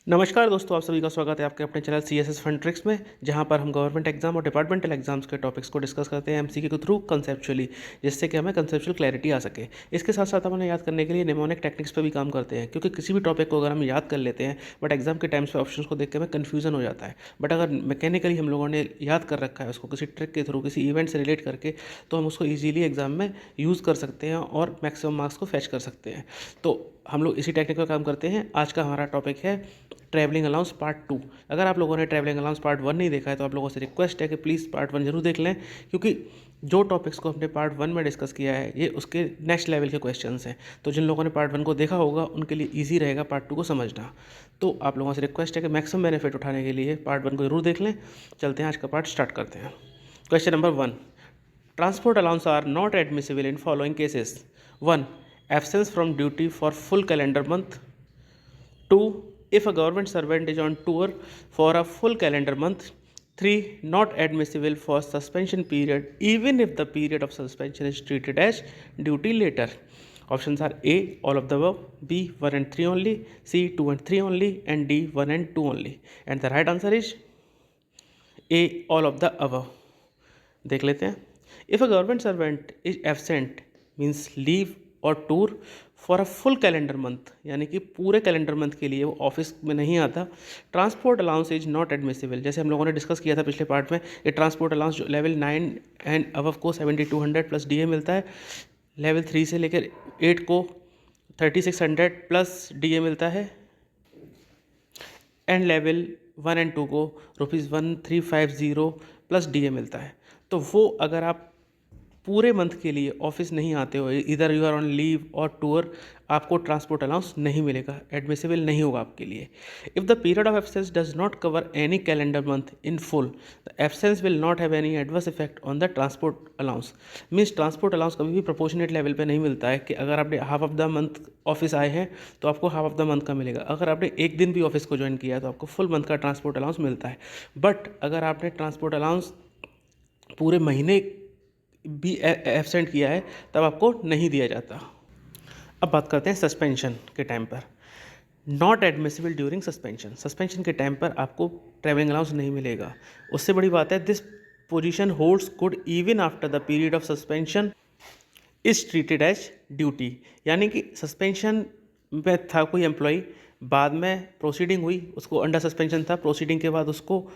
नमस्कार दोस्तों, आप सभी का स्वागत है आपके अपने चैनल CSS फन ट्रिक्स में, जहां पर हम गवर्नमेंट एग्जाम और डिपार्टमेंटल एग्जाम्स के टॉपिक्स को डिस्कस करते हैं एमसीक्यू के थ्रू कंसेप्चुअली, जिससे कि हमें कंसेप्चुअल क्लैरिटी आ सके। इसके साथ साथ हम उन्हें याद करने के लिए निमोनिक टेक्निक्स पर भी काम करते हैं, क्योंकि किसी भी टॉपिक को अगर हम याद कर लेते हैं बट एग्जाम के टाइम्स पे ऑप्शंस को देख के हमें कन्फ्यूजन हो जाता है। बट अगर मैकेनिकली हम लोगों ने याद कर रखा है उसको किसी ट्रिक के थ्रू, किसी इवेंट से रिलेट करके, तो हम उसको ईजिली एग्जाम में यूज़ कर सकते हैं और मैक्सिमम मार्क्स को फैच कर सकते हैं। तो हम लोग इसी टेक्निक पर काम करते हैं। आज का हमारा टॉपिक है ट्रैवलिंग अलाउंस पार्ट 2। अगर आप लोगों ने ट्रैवलिंग अलाउंस पार्ट 1 नहीं देखा है तो आप लोगों से रिक्वेस्ट है कि प्लीज़ पार्ट 1 जरूर देख लें, क्योंकि जो टॉपिक्स को हमने पार्ट 1 में डिस्कस किया है ये उसके नेक्स्ट लेवल के क्वेश्चंस हैं। तो जिन लोगों ने पार्ट 1 को देखा होगा उनके लिए ईजी रहेगा पार्ट 2 को समझना। तो आप लोगों से रिक्वेस्ट है कि मैक्सिमम बेनिफिट उठाने के लिए पार्ट 1 को जरूर देख लें। चलते हैं, आज का पार्ट स्टार्ट करते हैं। Question number 1, transport allowance are not admissible in following cases. 1, absence from duty for full calendar month. 2, if a government servant is on tour for a full calendar month. 3, not admissible for suspension period even if the period of suspension is treated as duty later. Options are A, all of the above, B, 1 and 3 only, C, 2 and 3 only, and D, 1 and 2 only. And the right answer is A, all of the above. देख लेते हैं। If a government servant is absent means leave और tour for a full calendar month, यानी कि पूरे calendar month के लिए वो ऑफिस में नहीं आता। Transport allowance is not admissible, जैसे हम लोगों ने डिस्कस किया था पिछले पार्ट में। ये ट्रांसपोर्ट अलाउंस जो लेवल 9 एंड अबव को 7200 प्लस DA मिलता है, लेवल 3 से लेकर 8 को 3600 प्लस DA मिलता है, एंड लेवल 1 एंड 2 को ₹1350 प्लस DA मिलता है। तो वो अगर आप पूरे मंथ के लिए ऑफिस नहीं आते हो, इधर यू आर ऑन लीव और टूर, आपको ट्रांसपोर्ट अलाउंस नहीं मिलेगा, एडमिसिबल नहीं होगा आपके लिए। If the period of absence does not cover any calendar month in full, the absence will not have any adverse effect on the transport allowance. Means transport allowance कभी भी proportionate level पे नहीं मिलता है कि अगर आपने half of the month office आए हैं तो आपको हाफ ऑफ द मंथ का मिलेगा। अगर आपने एक दिन भी ऑफिस को ज्वाइन किया है तो आपको फुल मंथ का ट्रांसपोर्ट अलाउंस मिलता है। बट अगर आपने ट्रांसपोर्ट अलाउंस पूरे महीने भी एब्सेंट किया है तब आपको नहीं दिया जाता। अब बात करते हैं सस्पेंशन के टाइम पर। Not admissible during suspension, suspension के टाइम पर आपको ट्रैवलिंग अलाउंस नहीं मिलेगा। उससे बड़ी बात है, this position holds good even after the period of suspension is treated as duty, यानी कि सस्पेंशन में था कोई एम्प्लॉई, बाद में प्रोसीडिंग हुई, उसको अंडर सस्पेंशन था, प्रोसीडिंग के बाद उसको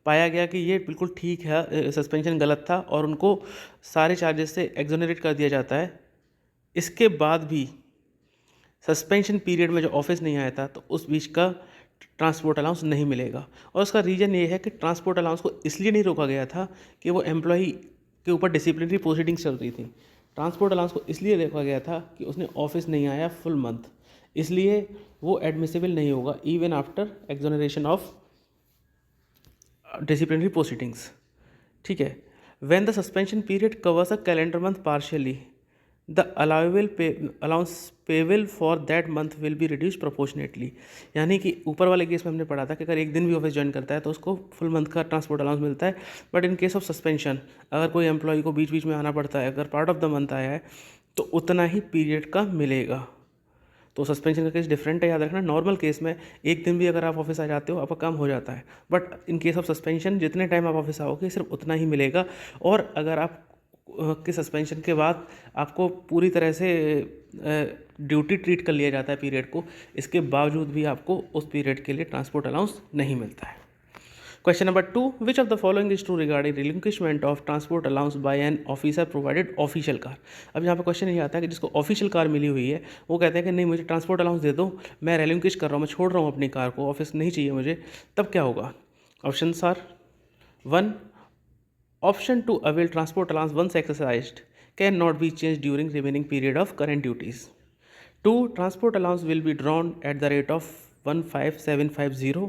पाया गया कि ये बिल्कुल ठीक है, सस्पेंशन गलत था और उनको सारे चार्जेस से एक्सोनरेट कर दिया जाता है। इसके बाद भी सस्पेंशन पीरियड में जो ऑफिस नहीं आया था तो उस बीच का ट्रांसपोर्ट अलाउंस नहीं मिलेगा। और उसका रीज़न ये है कि ट्रांसपोर्ट अलाउंस को इसलिए नहीं रोका गया था कि वो एम्प्लॉई के ऊपर डिसिप्लिनरी प्रोसीडिंग्स चल रही थी। ट्रांसपोर्ट अलाउंस को इसलिए रोका गया था कि उसने ऑफिस नहीं आया फुल मंथ, इसलिए वो एडमिसिबल नहीं होगा even after exoneration of disciplinary proceedings. ठीक है। When the suspension period covers a calendar month partially, the allowable allowance payable for that month will be reduce proportionately, यानी कि ऊपर वाले केस में हमने पढ़ा था कि अगर एक दिन भी ऑफिस ज्वाइन करता है तो उसको फुल मंथ का ट्रांसपोर्ट अलाउंस मिलता है। But in case of suspension, अगर कोई एम्प्लॉय को बीच बीच में आना पड़ता है, अगर पार्ट ऑफ द मंथ आया है तो उतना ही पीरियड का मिलेगा। तो सस्पेंशन का केस डिफरेंट है, याद रखना। नॉर्मल केस में एक दिन भी अगर आप ऑफिस आ जाते हो आपका काम हो जाता है, but in case of suspension जितने टाइम आप ऑफिस आओगे सिर्फ उतना ही मिलेगा। और अगर आप के सस्पेंशन के बाद आपको पूरी तरह से ड्यूटी ट्रीट कर लिया जाता है पीरियड को, इसके बावजूद भी आपको उस पीरियड के लिए ट्रांसपोर्ट अलाउंस नहीं मिलता है। Question number 2, which of the following is true regarding relinquishment of transport allowance by an officer provided official car. अब यहाँ पर क्वेश्चन ये आता है कि जिसको ऑफिशियल कार मिली हुई है वो कहते हैं कि नहीं, मुझे ट्रांसपोर्ट अलाउंस दे दो, मैं रिलिंक्विश कर रहा हूँ, मैं छोड़ रहा हूँ अपनी कार को, ऑफिस नहीं चाहिए मुझे, तब क्या होगा? Option are 1, option 2, avail transport allowance once exercised can not be change during remaining period of current duties. 2, transport allowance will be drawn at the rate of 15750।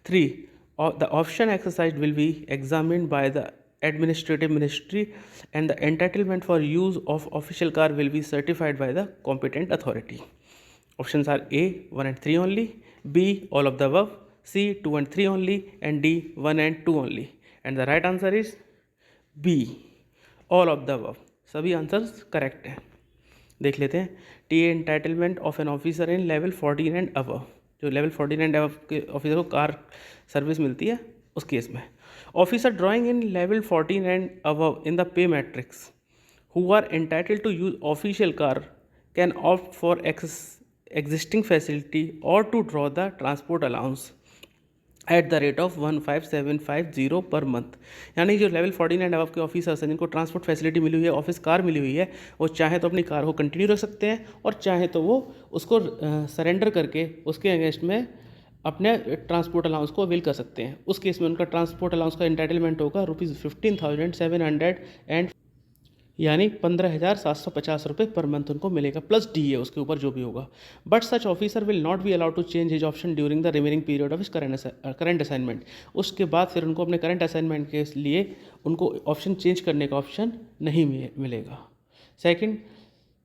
3, the option exercised will be examined by the administrative ministry and the entitlement for use of official car will be certified by the competent authority. Options are A, 1 and 3 only, B, all of the above, C, 2 and 3 only, and D, 1 and 2 only. And the right answer is B, all of the above. सभी answers correct हैं। देख लेते हैं। T entitlement of an officer in level 14 and above, जो level 14 and above के officer को car service मिलती है उस केस में। Officer drawing in level 14 and above in the pay matrix who are entitled to use official car can opt for existing facility or to draw the transport allowance eight the rate of 15,750 per month. यानी जो level 14 and above के officers हैं जिनको transport facility मिली हुई है, office car मिली हुई है, वो चाहे तो अपनी कार को कंटिन्यू रख सकते हैं और चाहे तो वो उसको सरेंडर करके उसके अगेंस्ट में अपने ट्रांसपोर्ट अलाउंस को अवेल कर सकते हैं। उस केस में उनका ट्रांसपोर्ट अलाउंस का एंटाइटलमेंट होगा ₹15,700 यानी 15,750 रुपये पर मंथ उनको मिलेगा, प्लस DA उसके ऊपर जो भी होगा। But such officer will not be allowed to change his option during the remaining period of his current assignment. उसके बाद फिर उनको अपने करंट असाइनमेंट के लिए उनको ऑप्शन चेंज करने का ऑप्शन नहीं मिलेगा। Second,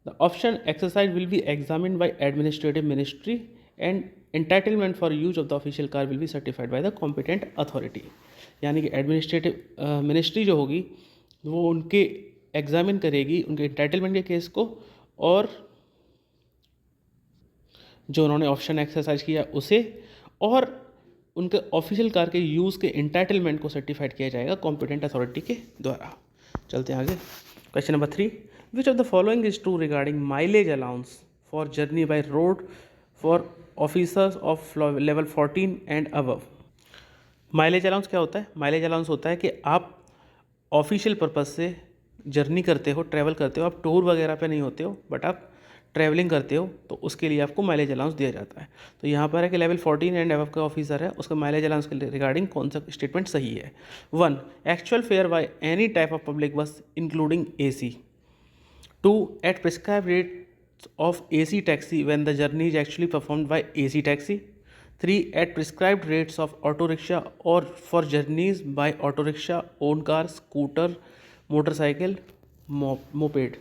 the option exercise will be examined by administrative ministry and entitlement for use of the official car will be certified by the competent authority. यानी कि एडमिनिस्ट्रेटिव मिनिस्ट्री जो होगी वो उनके एग्जामिन करेगी उनके एंटाइटलमेंट के केस को, और जो उन्होंने ऑप्शन एक्सरसाइज किया उसे, और उनके ऑफिशियल कार के यूज़ के एंटाइटलमेंट को सर्टिफाइड किया जाएगा कॉम्पिटेंट अथॉरिटी के द्वारा। चलते हैं आगे। Question number 3, which of the following is true regarding mileage allowance for journey by road for officers of level 14 and above. Mileage allowance क्या होता है? माइलेज अलाउंस होता है कि आप ऑफिशियल पर्पज़ से जर्नी करते हो, ट्रैवल करते हो, आप टूर वगैरह पे नहीं होते हो बट आप ट्रैवलिंग करते हो, तो उसके लिए आपको माइलेज अलाउंस दिया जाता है। तो यहाँ पर है कि लेवल 14 एंड अबव का ऑफिसर है, उसका माइलेज अलाउंस के रिगार्डिंग कौन सा स्टेटमेंट सही है? 1, actual fare by any type of public bus including AC। 2, at prescribe rate of AC taxi when the journey is actually performed by AC taxi. 3, at prescribed rates of auto rickshaw और for journeys by auto rickshaw, own car, scooter, motorcycle, moped.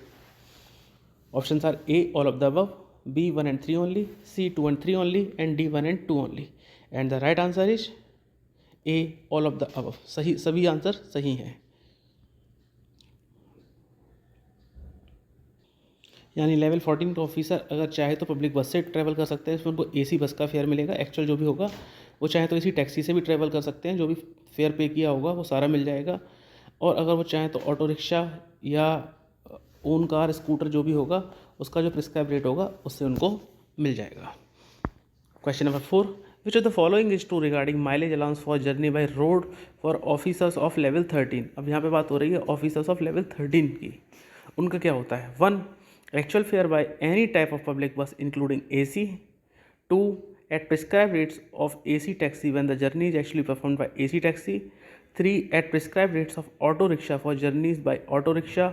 Options are A, all of the above, B, 1 and 3 only, C, 2 and 3 only, and D, 1 and 2 only. And the right answer is A, all of the above. सही, सभी answer सही हैं। यानी level 14 का officer अगर चाहे तो public बस से ट्रैवल कर सकते हैं, इसमें उनको AC बस का फेयर मिलेगा, एक्चुअल जो भी होगा। वो चाहे तो AC टैक्सी से भी ट्रैवल कर सकते हैं, जो भी फेयर पे किया होगा वो सारा मिल जाएगा। और अगर वो चाहें तो ऑटो रिक्शा या ओन कार, स्कूटर जो भी होगा उसका जो प्रिस्क्राइब रेट होगा उससे उनको मिल जाएगा। Question number 4, which of the following is true regarding mileage allowance for journey by road for officers of level 13। अब यहाँ पे बात हो रही है ऑफिसर्स ऑफ लेवल 13 की। उनका क्या होता है? 1, actual fare by any type of public bus including AC। 2, at prescribe rates of AC taxi when the journey is actually performed by AC taxi. 3, at prescribed rates of auto rickshaw for journeys by auto rickshaw,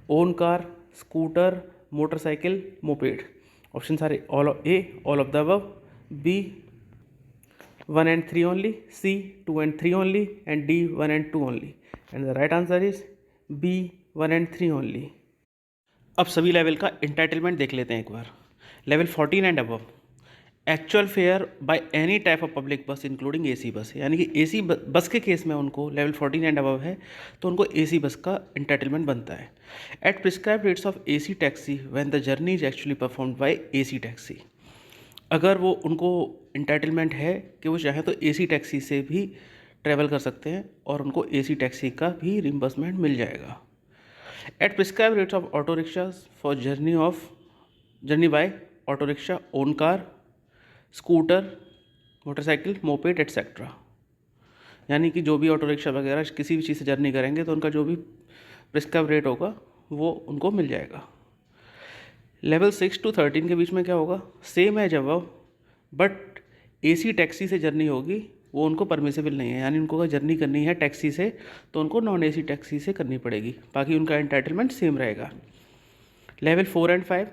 own car, scooter, motorcycle, moped. Options are all of the above, B, 1 and 3 only, C, 2 and 3 only, and D, 1 and 2 only. And the right answer is B, 1 and 3 only. अब सभी level का entitlement देख लेते हैं एक बार। Level 14 and above, actual fare by any type of public bus including AC bus. यानी कि AC बस के केस में उनको लेवल 14 एंड अबव है तो उनको AC बस का एंटाइटलमेंट बनता है। At prescribe rates of AC taxi when the journey is actually performed by AC taxi. अगर वो उनको एंटाइटलमेंट है कि वो चाहे तो AC टैक्सी से भी ट्रैवल कर सकते हैं और उनको AC टैक्सी का भी रिम्बर्समेंट मिल जाएगा। At prescribe rates of auto rickshaw for journey by auto rickshaw, own car, scooter, motorcycle, moped etcetera. यानी कि जो भी ऑटो रिक्शा वगैरह किसी भी चीज़ से जर्नी करेंगे तो उनका जो भी प्रिस्क्राइब रेट होगा वो उनको मिल जाएगा। लेवल 6 to 13 के बीच में क्या होगा? Same as above, but AC taxi से जर्नी होगी वो उनको परमिसेबल नहीं है। यानी उनको अगर जर्नी करनी है टैक्सी से तो उनको नॉन AC टैक्सी से करनी पड़ेगी, बाकी उनका एंटाइटलमेंट सेम रहेगा। Level 4 and 5,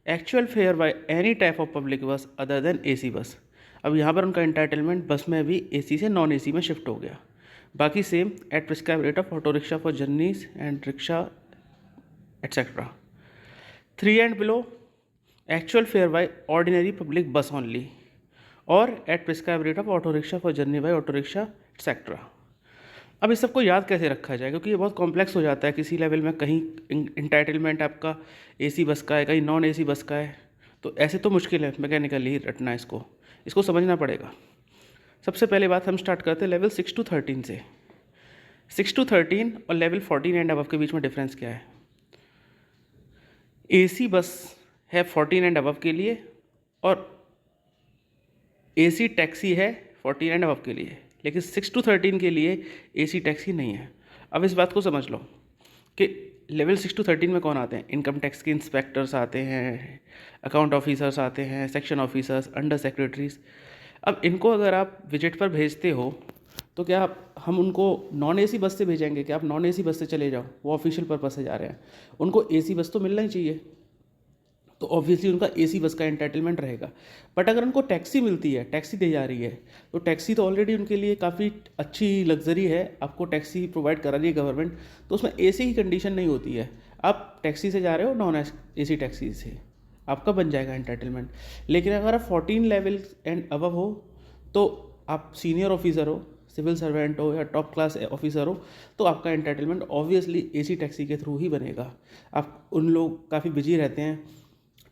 actual fare by any type of public बस अदर देन AC बस। अब यहाँ पर उनका एंटाइटलमेंट बस में भी AC से नॉन AC में शिफ्ट हो गया, बाकी same. At prescribe rate of auto rickshaw for journeys and rickshaw etcetera. 3 and below, actual fare by ordinary public bus only, और at prescribe rate of auto rickshaw for journey by auto rickshaw etcetera. अब इस सबको याद कैसे रखा जाए, क्योंकि ये बहुत कॉम्प्लेक्स हो जाता है। किसी लेवल में कहीं एंटाइटलमेंट आपका AC बस का है, कहीं नॉन AC बस का है, तो ऐसे तो मुश्किल है मैकेनिकली रटना इसको। इसको समझना पड़ेगा। सबसे पहले बात हम स्टार्ट करते हैं लेवल 6 to 13 से। 6 to 13 और लेवल 14 एंड अबव के बीच में डिफरेंस क्या है? AC बस है 14 एंड अबव के लिए और AC टैक्सी है 14 एंड अबव के लिए, लेकिन 6 to 13 के लिए AC टैक्सी नहीं है। अब इस बात को समझ लो कि लेवल 6 to 13 में कौन आते हैं? इनकम टैक्स के इंस्पेक्टर्स आते हैं, अकाउंट ऑफिसर्स आते हैं, सेक्शन ऑफिसर्स, अंडर सेक्रेटरीज। अब इनको अगर आप विजिट पर भेजते हो तो क्या हम उनको नॉन AC बस से भेजेंगे? कि आप नॉन AC बस से चले जाओ, वो ऑफिशियल पर्पस से जा रहे हैं, उनको AC बस तो मिलना ही चाहिए, तो ऑब्वियसली उनका AC बस का एंटाइटलमेंट रहेगा। बट अगर उनको टैक्सी मिलती है, टैक्सी दी जा रही है, तो टैक्सी तो ऑलरेडी उनके लिए काफ़ी अच्छी लग्जरी है, आपको टैक्सी प्रोवाइड करा रही है गवर्नमेंट, तो उसमें AC की कंडीशन नहीं होती है। आप टैक्सी से जा रहे हो, नॉन AC टैक्सी से, आपका बन जाएगा एंटाइटलमेंट। लेकिन अगर आप 14 लेवल एंड अबव हो, तो आप सीनियर ऑफिसर हो, सिविल सर्वेंट हो या टॉप क्लास ऑफिसर हो, तो आपका एंटाइटलमेंट ऑब्वियसली AC टैक्सी के थ्रू ही बनेगा। आप उन लोग काफ़ी बिजी रहते हैं,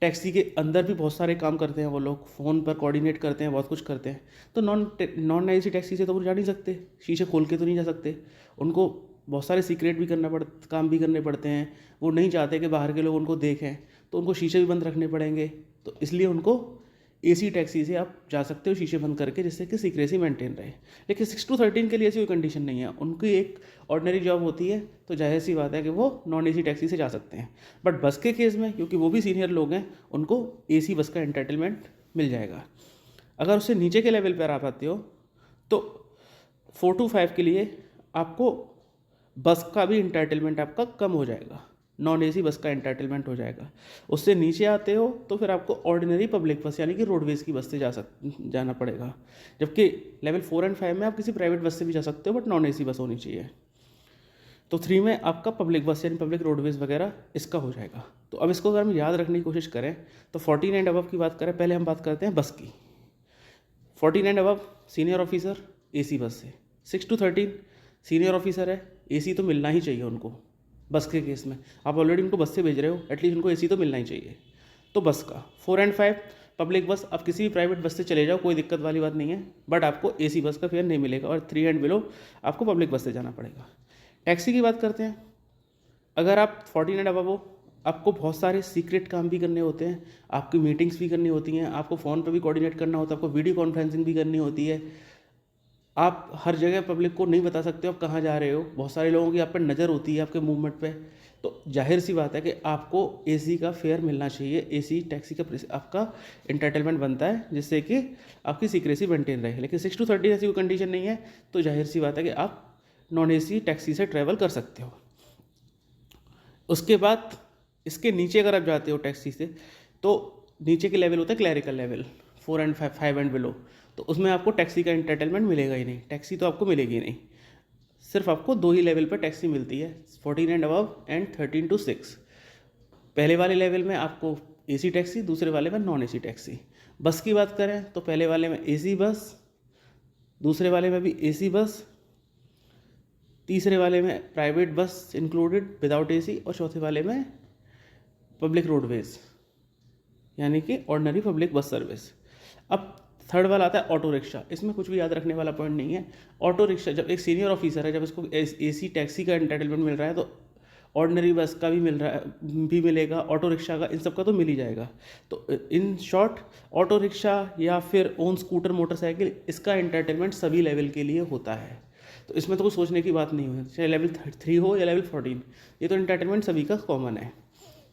टैक्सी के अंदर भी बहुत सारे काम करते हैं, वो लोग फ़ोन पर कोऑर्डिनेट करते हैं, बहुत कुछ करते हैं, तो नॉन AC टैक्सी से तो वो जा नहीं सकते, शीशे खोल के तो नहीं जा सकते, उनको बहुत सारे सीक्रेट भी काम भी करने पड़ते हैं, वो नहीं चाहते कि बाहर के लोग उनको देखें, तो उनको शीशे भी बंद रखने पड़ेंगे, तो इसलिए उनको AC टैक्सी से आप जा सकते हो शीशे बंद करके, जिससे कि सीक्रेसी मेंटेन रहे। लेकिन 6 to 13 के लिए ऐसी कोई कंडीशन नहीं है, उनकी एक ऑर्डिनरी जॉब होती है, तो जाहिर सी बात है कि वो नॉन AC टैक्सी से जा सकते हैं। बट बस के केस में, क्योंकि वो भी सीनियर लोग हैं, उनको AC बस का एंटाइटलमेंट मिल जाएगा। अगर उससे नीचे के लेवल पर आप आते हो तो 4 to 5 के लिए आपको बस का भी एंटाइटलमेंट आपका कम हो जाएगा, नॉन AC बस का एंटाइटलमेंट हो जाएगा। उससे नीचे आते हो तो फिर आपको ऑर्डिनरी पब्लिक बस यानी कि रोडवेज़ की बस से जाना पड़ेगा। जबकि लेवल 4 एंड 5 में आप किसी प्राइवेट बस से भी जा सकते हो, बट नॉन AC बस होनी चाहिए। तो 3 में आपका पब्लिक बस यानी पब्लिक रोडवेज़ वगैरह इसका हो जाएगा। तो अब इसको अगर हम याद रखने की कोशिश करें तो 14 एंड अबव की बात करें, पहले हम बात करते हैं बस की। 14 and above senior officer AC बस से, 6 to 13 सीनियर ऑफिसर है, AC तो मिलना ही चाहिए उनको। बस के केस में आप ऑलरेडी उनको बस से भेज रहे हो, एटलीस्ट उनको AC तो मिलना ही चाहिए, तो बस का। 4 एंड 5 पब्लिक बस, आप किसी भी प्राइवेट बस से चले जाओ, कोई दिक्कत वाली बात नहीं है, बट आपको AC बस का फेयर नहीं मिलेगा, और 3 एंड बिलो आपको पब्लिक बस से जाना पड़ेगा। टैक्सी की बात करते हैं। अगर आप 14 एंड अबव हो, आपको बहुत सारे सीक्रेट काम भी करने होते हैं, आपकी मीटिंग्स भी करनी होती हैं, आपको फ़ोन पर भी कोऑर्डिनेट करना होता है, आपको वीडियो कॉन्फ्रेंसिंग भी करनी होती है, आप हर जगह पब्लिक को नहीं बता सकते हो आप कहाँ जा रहे हो, बहुत सारे लोगों की आप पर नज़र होती है आपके मूवमेंट पे, तो जाहिर सी बात है कि आपको AC का फेयर मिलना चाहिए, AC टैक्सी का आपका एंटाइटलमेंट बनता है, जिससे कि आपकी सीक्रेसी मेंटेन रहे। लेकिन 6 to 13 ऐसी कोई कंडीशन नहीं है, तो जाहिर सी बात है कि आप नॉन AC टैक्सी से ट्रैवल कर सकते हो। उसके बाद इसके नीचे अगर आप जाते हो टैक्सी से, तो नीचे के लेवल होता है clerical level, 4 and 5 and below, तो उसमें आपको टैक्सी का एंटाइटलमेंट मिलेगा ही नहीं, टैक्सी तो आपको मिलेगी नहीं। सिर्फ आपको 2 ही लेवल पर टैक्सी मिलती है, 14 एंड अबव एंड 13 to 6। पहले वाले लेवल में आपको AC टैक्सी, दूसरे वाले में नॉन AC टैक्सी। बस की बात करें तो पहले वाले में AC बस, दूसरे वाले में भी AC बस, तीसरे वाले में private bus included without AC, और चौथे वाले में पब्लिक रोडवेज़ यानी कि ऑर्डिनरी पब्लिक बस सर्विस। अब थर्ड वाला आता है ऑटो रिक्शा। इसमें कुछ भी याद रखने वाला पॉइंट नहीं है। ऑटो रिक्शा, जब एक सीनियर ऑफिसर है, जब इसको AC टैक्सी का एंटाइटलमेंट मिल रहा है, तो ऑर्डिनरी बस का भी मिल रहा है, भी मिलेगा, ऑटो रिक्शा का, इन सब का तो मिल ही जाएगा। तो इन शॉर्ट ऑटो रिक्शा या फिर ओन स्कूटर मोटरसाइकिल, इसका एंटाइटलमेंट सभी लेवल के लिए होता है, तो इसमें तो कुछ सोचने की बात नहीं है, चाहे लेवल 3 हो या लेवल 14, ये तो एंटाइटलमेंट सभी का कॉमन है।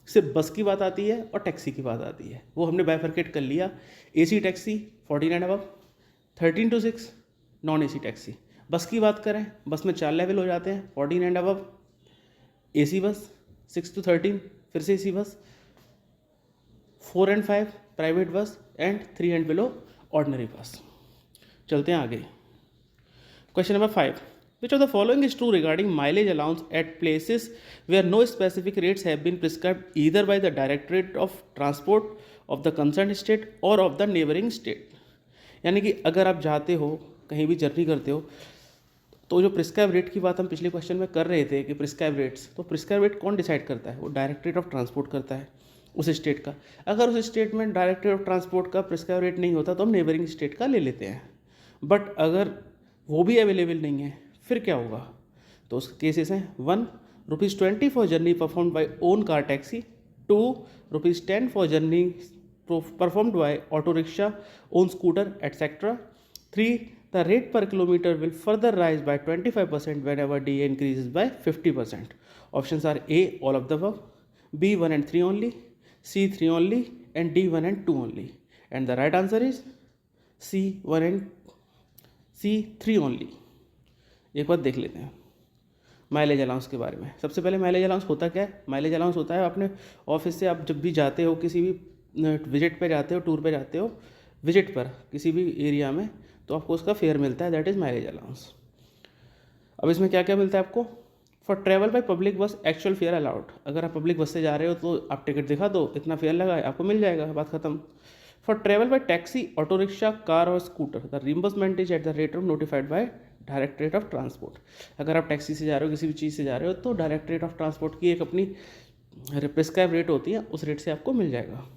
सिर्फ बस की बात आती है और टैक्सी की बात आती है, वो हमने बाइफरकेट कर लिया। AC taxi 14 and above, 13 to 6 non AC taxi. बस की बात करें, बस में 4 लेवल हो जाते हैं, 14 एंड अबव AC बस, 6 to 13 फिर से AC बस, 4 and 5 private bus, and 3 and below ordinary बस। चलते हैं आगे। Question number 5, which of the following is true regarding mileage allowance at places where no specific rates have been prescribed either by the Directorate of Transport of the concerned state or of the neighboring state। यानी कि अगर आप जाते हो, कहीं भी journey करते हो, तो जो प्रिस्क्राइब रेट की बात हम पिछले क्वेश्चन में कर रहे थे कि प्रिस्क्राइब रेट्स, तो प्रिस्क्राइब रेट कौन डिसाइड करता है? वो डायरेक्टरेट ऑफ ट्रांसपोर्ट करता है। उस स्टेट का। अगर उस स्टेट में डायरेक्ट रेट ऑफ ट्रांसपोर्ट का प्रिस्क्राइब रेट नहीं होता तो हम नेबरिंग स्टेट का ले लेते हैं। बट अगर वो भी अवेलेबल नहीं है फिर क्या होगा? तो उसके केसेस हैं, 1 ₹20 for journey performed by own car taxi, 2 ₹10 for journey performed by auto rickshaw, own scooter, etc. 3. The rate per kilometer will further rise by 25% whenever DA increases by 50%. Options are A, all of the above, B, 1 and 3 only, C, 3 only, and D, 1 and 2 only. And the right answer is C, 1 and C, 3 only. एक बार देख लेते हैं mileage allowance के बारे में। सबसे पहले mileage allowance होता क्या है? माइलेज अलाउंस होता है अपने ऑफिस से आप जब भी जाते हो, किसी भी विजिट पे जाते हो, टूर पे जाते हो, विजिट पर किसी भी एरिया में, तो आपको उसका फेयर मिलता है, दैट इज़ माइलेज अलाउंस। अब इसमें क्या क्या मिलता है आपको? फॉर ट्रैवल बाय पब्लिक बस एक्चुअल फेयर अलाउड, अगर आप पब्लिक बस से जा रहे हो तो आप टिकट दिखा दो, इतना फेयर लगा है, आपको मिल जाएगा, बात खत्म। For travel by taxi, auto rickshaw, car और scooter, the reimbursement is at the rate of notified by direct rate of transport. अगर आप टैक्सी से जा रहे हो, किसी भी चीज़ से जा रहे हो, तो डायरेक्ट रेट ऑफ ट्रांसपोर्ट की एक अपनी प्रिस्क्राइब रेट होती है, उस रेट से आपको मिल जाएगा।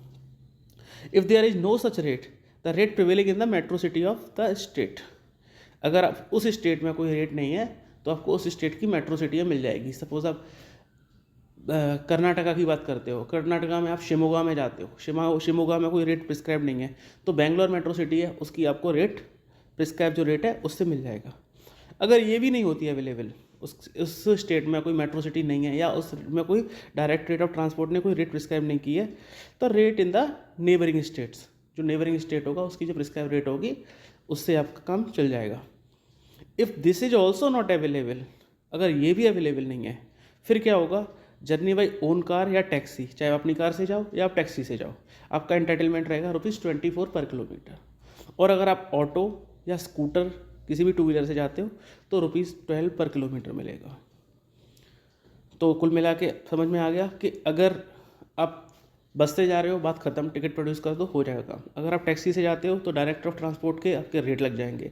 If there is no such rate, the rate prevailing in the metro city of the state. अगर आप उस स्टेट में कोई रेट नहीं है तो आपको उस स्टेट की मेट्रो सिटी मिल जाएगी। सपोज आप कर्नाटका की बात करते हो, कर्नाटका में आप शिमोगा में जाते हो, शिमोगा में कोई रेट प्रिस्क्राइब नहीं है, तो बेंगलोर मेट्रो सिटी है, उसकी आपको रेट प्रिस्क्राइब जो रेट है उससे मिल जाएगा। अगर ये भी नहीं होती अवेलेबल, उस स्टेट में कोई मेट्रो सिटी नहीं है या उस में कोई डायरेक्ट रेट ऑफ ट्रांसपोर्ट ने कोई रेट प्रिस्क्राइब नहीं की है, तो rate in the neighbouring states, जो नेबरिंग स्टेट होगा उसकी जो प्रिस्क्राइब रेट होगी उससे आपका काम चल जाएगा। If this is also not available, अगर ये भी अवेलेबल नहीं है फिर क्या होगा? जर्नी बाई ओन कार या टैक्सी, चाहे आप अपनी कार से जाओ या आप टैक्सी से जाओ, आपका एंटाइटलमेंट रहेगा ₹24 पर किलोमीटर। और अगर आप ऑटो या स्कूटर किसी भी टू व्हीलर से जाते हो तो ₹12 पर किलोमीटर मिलेगा। तो कुल मिला के समझ में आ गया कि अगर आप बस से जा रहे हो, बात खत्म, टिकट प्रोड्यूस कर दो, हो जाएगा काम। अगर आप टैक्सी से जाते हो तो डायरेक्ट ऑफ ट्रांसपोर्ट के आपके रेट लग जाएंगे।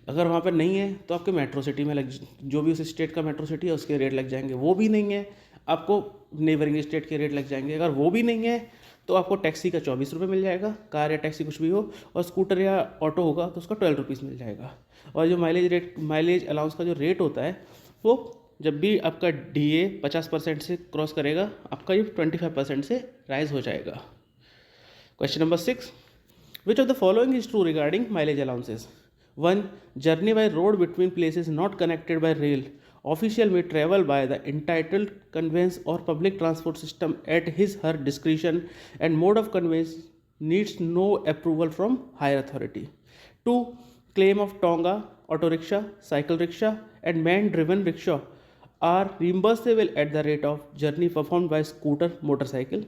अगर वहाँ पर नहीं है तो आपके मेट्रो सिटी में जो भी उस स्टेट का मेट्रो सिटी है उसके रेट लग जाएंगे। वो भी नहीं है, आपको नेबरिंग स्टेट के रेट लग जाएंगे। अगर वो भी नहीं है तो आपको टैक्सी का ₹24 मिल जाएगा, कार या टैक्सी कुछ भी हो, और स्कूटर या ऑटो होगा तो उसका ₹12 मिल जाएगा। और जो माइलेज अलाउंस का जो रेट होता है वो जब भी आपका DA 50% से क्रॉस करेगा, आपका ये 25% से राइज हो जाएगा। Question number 6, which of the following is true regarding mileage allowances? 1. Journey by road between places not connected by rail, official may travel by the entitled conveyance or public transport system at his her discretion and mode of conveyance needs no approval from higher authority. 2. Claim of Tonga, auto rickshaw, cycle rickshaw and man driven rickshaw are reimbursable at the rate of journey performed by scooter, motorcycle.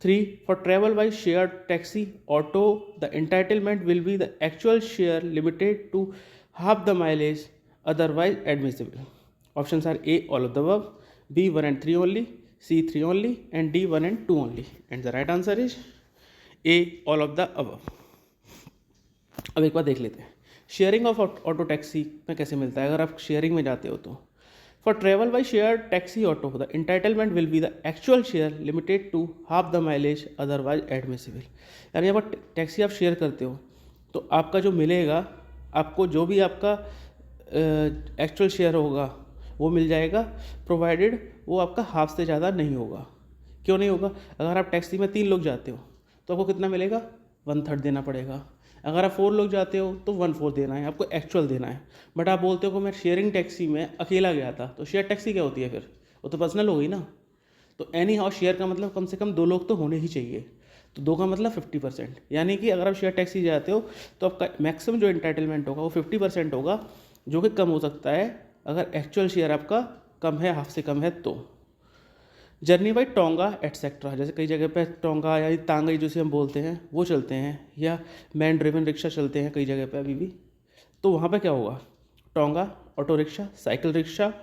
3. For travel by shared taxi, auto, the entitlement will be the actual share limited to half the mileage otherwise admissible. Options are A, all of the above, B, 1 and 3 only, C, 3 only, and D, 1 and 2 only. And the right answer is A, all of the above. अब एक बार देख लेते हैं sharing of auto taxi में कैसे मिलता है। अगर आप शेयरिंग में जाते हो तो for travel by share taxi auto the entitlement will be the actual share limited to half the mileage otherwise admissible. यानी अगर टैक्सी आप शेयर करते हो तो आपका जो मिलेगा, आपको जो भी आपका एक्चुअल शेयर होगा वो मिल जाएगा, प्रोवाइडेड वो आपका हाफ से ज़्यादा नहीं होगा। क्यों नहीं होगा? अगर आप टैक्सी में 3 लोग जाते हो तो आपको कितना मिलेगा? 1/3 देना पड़ेगा। अगर आप 4 लोग जाते हो तो 1/4 देना है, आपको एक्चुअल देना है। बट आप बोलते हो कि मैं शेयरिंग टैक्सी में अकेला गया था, तो शेयर टैक्सी क्या होती है फिर? वो तो पर्सनल हो गई ना। तो एनी हाउ शेयर का मतलब कम से कम 2 लोग तो होने ही चाहिए। तो 2 का मतलब 50%, यानी कि अगर आप शेयर टैक्सी जाते हो तो आपका मैक्सिमम जो इंटाइटलमेंट होगा वो 50% होगा, जो कि कम हो सकता है अगर एक्चुअल शेयर आपका कम है, हाफ से कम है तो। जर्नी बाई टोंगा एटसेट्रा, जैसे कई जगह पे टोंगा या तांगई जिसे हम बोलते हैं वो चलते हैं, या मैन ड्रिवन रिक्शा चलते हैं कई जगह पे अभी भी। तो वहाँ पे क्या होगा? Tonga, auto rickshaw, cycle rickshaw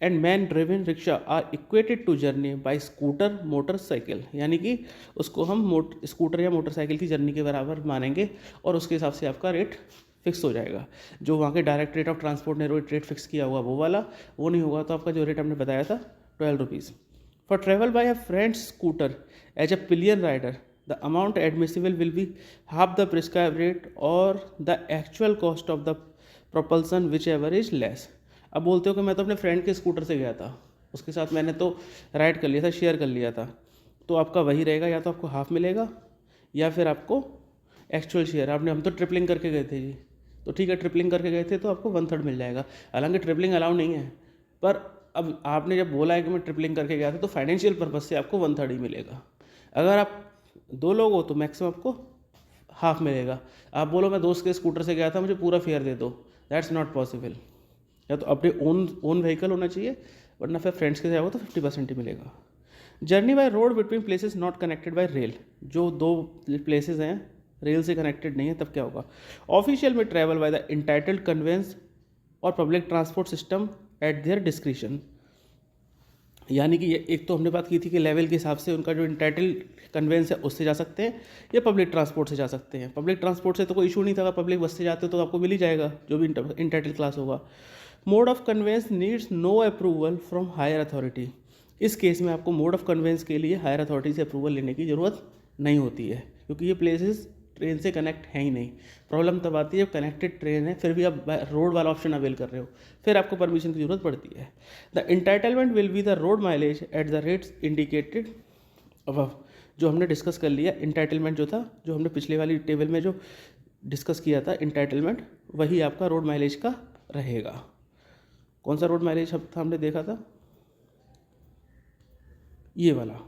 and man driven rickshaw are equated to journey by scooter motorcycle, यानी कि उसको हम स्कूटर या मोटरसाइकिल की जर्नी के बराबर मानेंगे और उसके हिसाब से आपका रेट फिक्स हो जाएगा। जो वहाँ के डायरेक्ट रेट ऑफ ट्रांसपोर्ट ने रेट फिक्स किया हुआ वो वाला, वो नहीं होगा तो आपका जो रेट हमने बताया था ₹12। For travel by a friend's scooter as a pillion rider, the amount admissible will be half the prescribed rate or the actual cost of the propulsion whichever is less. अब बोलते हो कि मैं तो अपने फ्रेंड के स्कूटर से गया था, उसके साथ मैंने तो राइड कर लिया था, शेयर कर लिया था, तो आपका वही रहेगा, या तो आपको हाफ मिलेगा या फिर आपको एक्चुअल शेयर। हम तो ट्रिपलिंग करके गए थे जी, तो ठीक है, ट्रिपलिंग करके गए थे तो आपको 1/3 मिल जाएगा। हालांकि ट्रिपलिंग अलाउ नहीं है, पर अब आपने जब बोला है कि मैं ट्रिपलिंग करके गया था तो फाइनेंशियल पर्पज से आपको 1/3 ही मिलेगा। अगर आप 2 लोग हो तो मैक्सिमम आपको हाफ मिलेगा। आप बोलो मैं दोस्त के स्कूटर से गया था, मुझे पूरा फेयर दे दो, दैट्स नॉट पॉसिबल। या तो अपने ओन व्हीकल होना चाहिए, वरना फिर फ्रेंड्स के जाओगे तो 50% ही मिलेगा। Journey by road between places not connected by rail, जो 2 प्लेसेस हैं रेल से कनेक्टेड नहीं है, तब क्या होगा? ऑफिशियल में travel by the entitled conveyance और public transport system at their discretion. यानी कि ये एक तो हमने बात की थी कि लेवल के हिसाब से उनका जो इंटाइटल्ड कन्वेंस है उससे जा सकते हैं या पब्लिक ट्रांसपोर्ट से जा सकते हैं। पब्लिक ट्रांसपोर्ट से तो कोई इशू नहीं था, अगर पब्लिक बस से जाते हो तो आपको मिल ही जाएगा जो भी इंटाइटल्ड क्लास होगा। Mode of conveyance needs no approval from higher authority. इस केस में आपको मोड ऑफ कन्वेंस के लिए हायर अथॉरिटी से अप्रूवल लेने की ज़रूरत नहीं होती है, क्योंकि ये प्लेसेस ट्रेन से कनेक्ट है ही नहीं। प्रॉब्लम तब आती है जब कनेक्टेड ट्रेन है फिर भी आप रोड वाला ऑप्शन अवेल कर रहे हो, फिर आपको परमिशन की जरूरत पड़ती है। The entitlement will be the road mileage at the rates indicated above. जो हमने डिस्कस कर लिया इंटाइटलमेंट जो था, जो हमने पिछले वाली टेबल में जो डिस्कस किया था इंटाइटलमेंट, वही आपका रोड माइलेज का रहेगा। कौन सा रोड माइलेज था हमने देखा था? ये वाला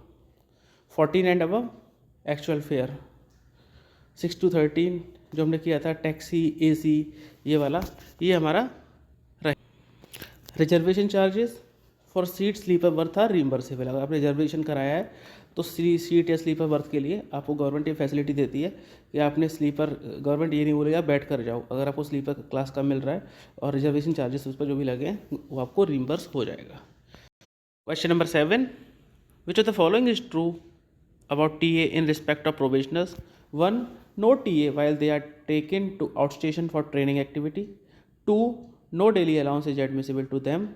14 and above actual fair, 6 to 13 जो हमने किया था टैक्सी AC, ये वाला, ये हमारा रहे। Reservation charges for seat sleeper berth are reimbursable. अगर आपने रिजर्वेशन कराया है तो सीट या स्लीपर बर्थ के लिए आपको गवर्नमेंट ये फैसिलिटी देती है कि आपने स्लीपर, गवर्नमेंट ये नहीं बोलेगा बैठ कर जाओ, अगर आपको स्लीपर क्लास का मिल रहा है और रिजर्वेशन चार्जेस उस पर जो भी लगे हैं वो आपको रीइंबर्स हो जाएगा। Question number 7, which of the following is true about TA in respect of probationers? 1. No TA while they are taken to outstation for training activity. 2. No daily allowance is admissible to them.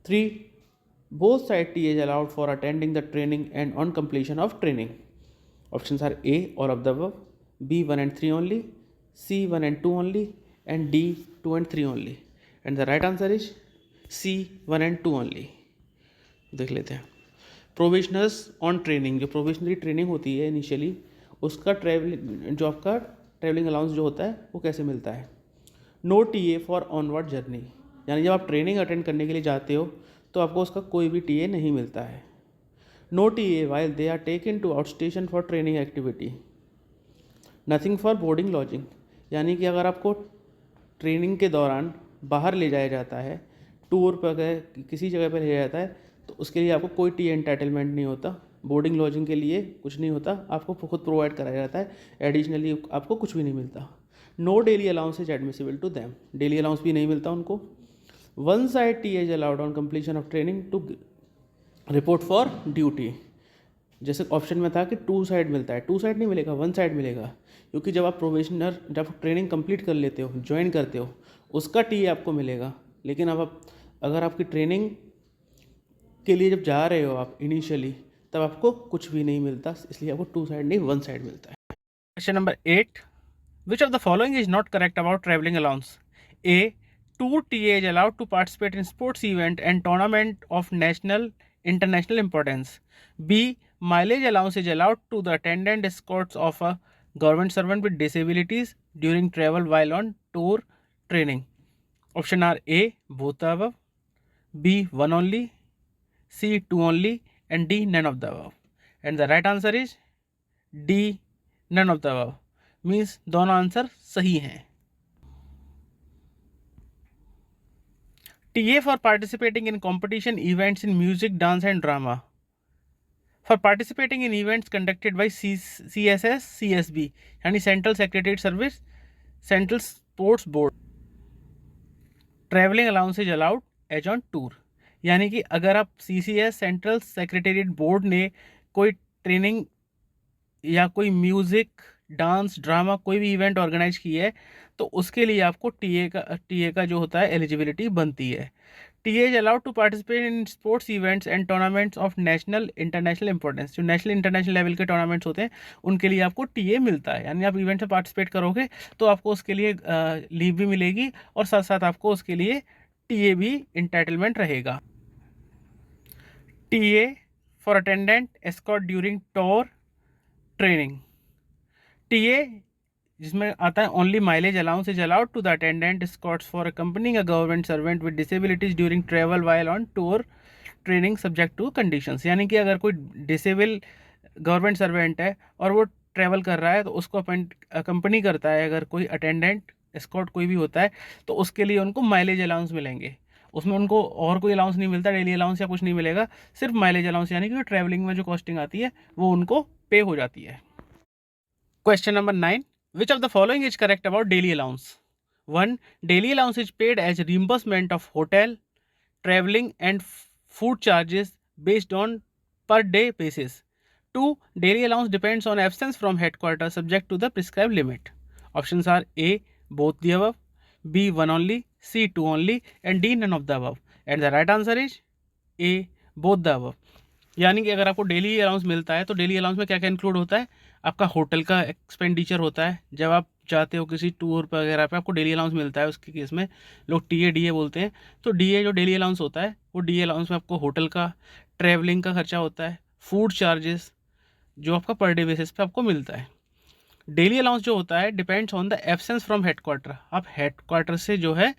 3. Both side TA is allowed for attending the training and on completion of training. Options are A, all of the above, B, 1 and 3 only, C, 1 and 2 only, and D, 2 and 3 only. And the right answer is C, 1 and 2 only. देख लेते हैं। Provisioners on training, जो provisionary training होती है initially, उसका जो आपका travelling allowance जो होता है वो कैसे मिलता है? No TA for onward journey, यानी जब आप ट्रेनिंग अटेंड करने के लिए जाते हो तो आपको उसका कोई भी TA नहीं मिलता है। No TA while they are taken to out station for training activity. Nothing for boarding lodging, यानी कि अगर आपको ट्रेनिंग के दौरान बाहर ले जाया जाता है, टूर पर किसी जगह पर ले जाया जाता है, तो उसके लिए आपको कोई TA एंटाइटलमेंट नहीं होता। बोर्डिंग लॉजिंग के लिए कुछ नहीं होता, आपको खुद प्रोवाइड कराया जाता है, एडिशनली आपको कुछ भी नहीं मिलता। No daily allowance is admissible to them, daily allowance भी नहीं मिलता उनको। One side TA is allowed on completion of training to report for duty. जैसे ऑप्शन में था कि 2 साइड मिलता है, 2 साइड नहीं मिलेगा, 1 साइड मिलेगा, क्योंकि जब आप प्रोबेशनर, जब ट्रेनिंग कंप्लीट कर लेते हो, ज्वाइन करते हो, उसका TA आपको मिलेगा। लेकिन अब आप अगर आपकी ट्रेनिंग के लिए जब जा रहे हो आप इनिशियली, तब आपको कुछ भी नहीं मिलता, इसलिए आपको 2 साइड नहीं 1 साइड मिलता है। Question number 8, which of the following is not correct about travelling allowance? A, tour TA is allowed to participate in sports event and tournament of national international importance. B, mileage allowance is allowed to the attendant escorts of a government servant with disabilities during travel while on tour training. Option are A, both the above, B, 1 only, C, 2 only, and D, none of the above. And the right answer is D, none of the above. Means दोनों answer सही हैं। TA for participating in competition events in music, dance and drama. For participating in events conducted by CSS, CSB, यानी Central Secretariat Service, Central Sports Board, traveling allowance is allowed as on tour. यानी कि अगर आप CCS, Central Secretariat Board ने कोई training या कोई music, dance, drama कोई भी इवेंट ऑर्गेनाइज की है, तो उसके लिए आपको TA का जो होता है एलिजिबिलिटी बनती है। TA is allowed to participate in sports events and tournaments of national international importance। जो नेशनल इंटरनेशनल लेवल के टूर्नामेंट्स होते हैं उनके लिए आपको TA मिलता है, यानी आप इवेंट में पार्टिसिपेट करोगे तो आपको उसके लिए लीव भी मिलेगी और साथ साथ आपको उसके लिए TA भी इंटाइटलमेंट रहेगा। TA for attendant escort during tour training. TA जिसमें आता है only mileage allowance is allowed to the attendant escorts for accompanying a government servant with disabilities during travel while on tour training subject to conditions. यानी कि अगर कोई disable government servant है और वो ट्रैवल कर रहा है तो उसको अकम्पनी करता है अगर कोई अटेंडेंट स्कॉट कोई भी होता है तो उसके लिए उनको माइलेज अलाउंस मिलेंगे। उसमें उनको और कोई अलाउंस नहीं मिलता, डेली अलाउंस या कुछ नहीं मिलेगा, सिर्फ माइलेज अलाउंस, यानी कि ट्रैवलिंग में जो कॉस्टिंग आती है वो उनको पे हो जाती है। Question number 9, which of the following is correct about daily allowance? 1. Daily allowance is paid as reimbursement of hotel, traveling and food charges based on per day basis. 2. Daily allowance depends on absence from headquarters subject to the prescribed limit. Options are A. Both the above, B. One only, C. Two only, and D. None of the above. And the right answer is A. Both the above. यानी कि अगर आपको daily allowance मिलता है तो daily allowance में क्या क्या इंक्लूड होता है? आपका होटल का एक्सपेंडिचर होता है, जब आप जाते हो किसी टूर पर वगैरह पे आपको डेली अलाउंस मिलता है, उसके केस में लोग टीए डीए बोलते हैं। तो डीए जो डेली अलाउंस होता है वो डीए अलाउंस में आपको होटल का, ट्रैवलिंग का खर्चा होता है, फूड चार्जेस जो आपका पर डे बेसिस पे आपको मिलता है। डेली अलाउंस जो होता है depends on the absence from headquarter. आप हेडक्वार्टर से जो है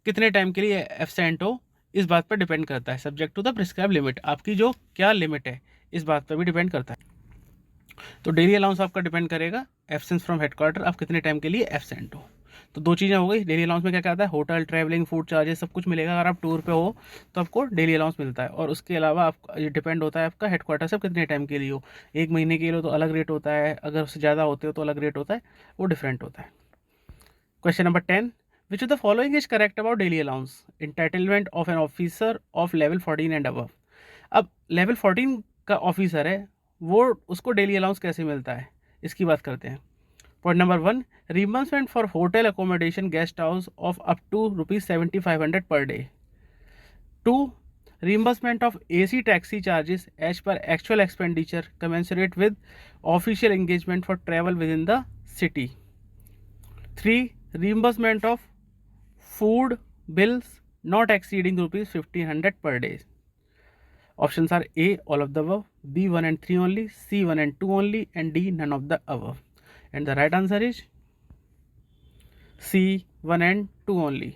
कितने टाइम के लिए एब्सेंट हो इस बात पर डिपेंड करता है, subject to the prescribe limit. आपकी जो क्या लिमिट है इस बात पर भी डिपेंड करता है। तो डेली अलाउंस आपका डिपेंड करेगा एब्सेंस फ्रॉम हेडक्वार्टर, आप कितने टाइम के लिए एब्सेंट हो। तो दो चीज़ें हो गई, डेली अलाउंस में क्या क्या आता है, होटल, ट्रैवलिंग, फूड चार्जेस सब कुछ मिलेगा। अगर आप टूर पे हो तो आपको डेली अलाउंस मिलता है, और उसके अलावा आपका ये डिपेंड होता है आपका हेडक्वार्टर से कितने टाइम के लिए हो। एक महीने के लिए हो तो अलग रेट होता है, अगर उससे ज़्यादा होते हो तो अलग रेट होता है, वो डिफरेंट होता है। Question number 10, which of the following is correct about daily allowance? Entitlement of an officer of level 14 and above. अब लेवल 14 का ऑफिसर है वो उसको डेली अलाउंस कैसे मिलता है इसकी बात करते हैं। Point number 1, reimbursement for hotel accommodation guest house of up to ₹7500 per day. 2, reimbursement of AC taxi charges as per actual expenditure commensurate with official engagement for travel within the city. 3, reimbursement of food bills not exceeding ₹1500 per day. Options are A. all of the above, B. 1 and 3 only, C. 1 and 2 only, and D. none of the above. And the right answer is C. 1 and 2 only.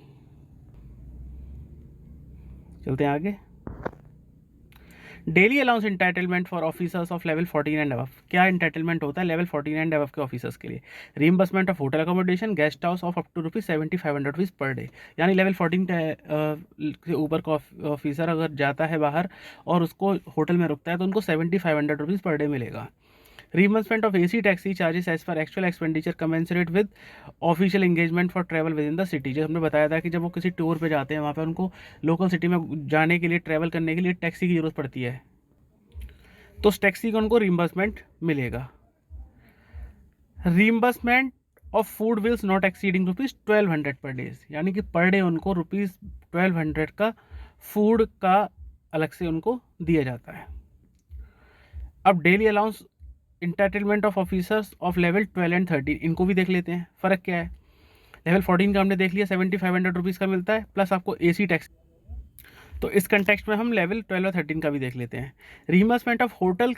चलते हैं आगे। Daily allowance entitlement for officers of level 14 and above. क्या entitlement होता है level 14 and above के officers के लिए? Reimbursement of hotel accommodation guest house of up to ₹7500 per day. यानी लेवल 14 के ऊपर का ऑफिसर अगर जाता है बाहर और उसको होटल में रुकता है तो उनको ₹7500 पर डे मिलेगा। Reimbursement of AC taxi charges as per actual expenditure commensurate with official engagement for travel within the city। जब हमने बताया था कि जब वो किसी टूर पे जाते हैं वहाँ पे उनको लोकल सिटी में जाने के लिए, ट्रैवल करने के लिए टैक्सी की ज़रूरत पड़ती है, तो उस टैक्सी का उनको रिम्बर्समेंट मिलेगा। Reimbursement of food bills not exceeding ₹1200 per day, यानी कि पर डे उनको ₹1200 का फूड का अलग से उनको दिया जाता है। अब daily allowance entitlement of officers of level 12 and 13, इनको भी देख लेते हैं फ़र्क क्या है। लेवल 14 का हमने देख लिया ₹7500 का मिलता है प्लस आपको AC टैक्स। तो इस कंटेक्स्ट में हम लेवल 12 और 13 का भी देख लेते हैं। Reimbursement of hotel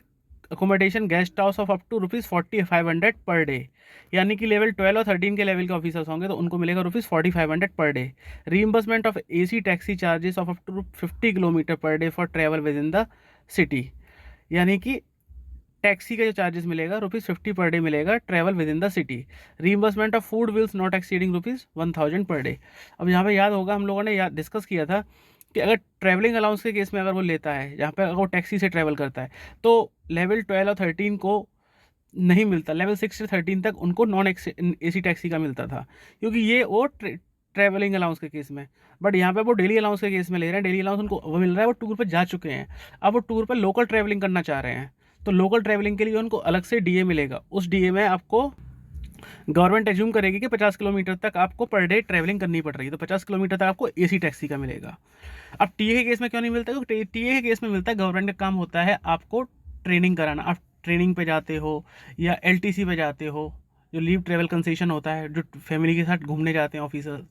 accommodation guest house of up to ₹4500 per day, यानी कि लेवल 12 और 13 के लेवल के ऑफिसर्स होंगे तो उनको मिलेगा ₹4500 per day. Reimbursement of AC taxi charges of up to 50 kilometre per day for travel within the city, यानी कि टैक्सी का जो चार्जेस मिलेगा ₹50 पर डे मिलेगा travel within the city. Reimbursement of food bills not exceeding ₹1000 per day. अब यहाँ पे याद होगा हम लोगों ने डिस्कस किया था कि अगर ट्रैवलिंग अलाउंस के केस में अगर वो लेता है, जहाँ पे अगर वो टैक्सी से ट्रैवल करता है तो लेवल 12 और 13 को नहीं मिलता, लेवल 6 से 13 तक उनको नॉन AC टैक्सी का मिलता था, क्योंकि ये वो ट्रैवलिंग अलाउंस के केस में। बट यहाँ पे वो डेली अलाउंस के केस में ले रहे हैं, डेली अलाउंस उनको वो मिल रहा है, वो टूर पर जा चुके हैं, अब वो टूर पर लोकल ट्रैवलिंग करना चाह रहे हैं तो लोकल ट्रैवलिंग के लिए उनको अलग से DA मिलेगा। उस DA में आपको गवर्नमेंट एज्यूम करेगी कि 50 किलोमीटर तक आपको पर डे ट्रैवलिंग करनी पड़ रही है, तो 50 किलोमीटर तक आपको एसी टैक्सी का मिलेगा। अब टीए के केस में क्यों नहीं मिलता? क्योंकि टीए के केस में मिलता है, गवर्नमेंट का काम होता है आपको ट्रेनिंग कराना। आप ट्रेनिंग पे जाते हो या एलटीसी पे जाते हो, जो लीव ट्रेवल कंसेशन होता है, जो फैमिली के साथ घूमने जाते हैं ऑफिसर्स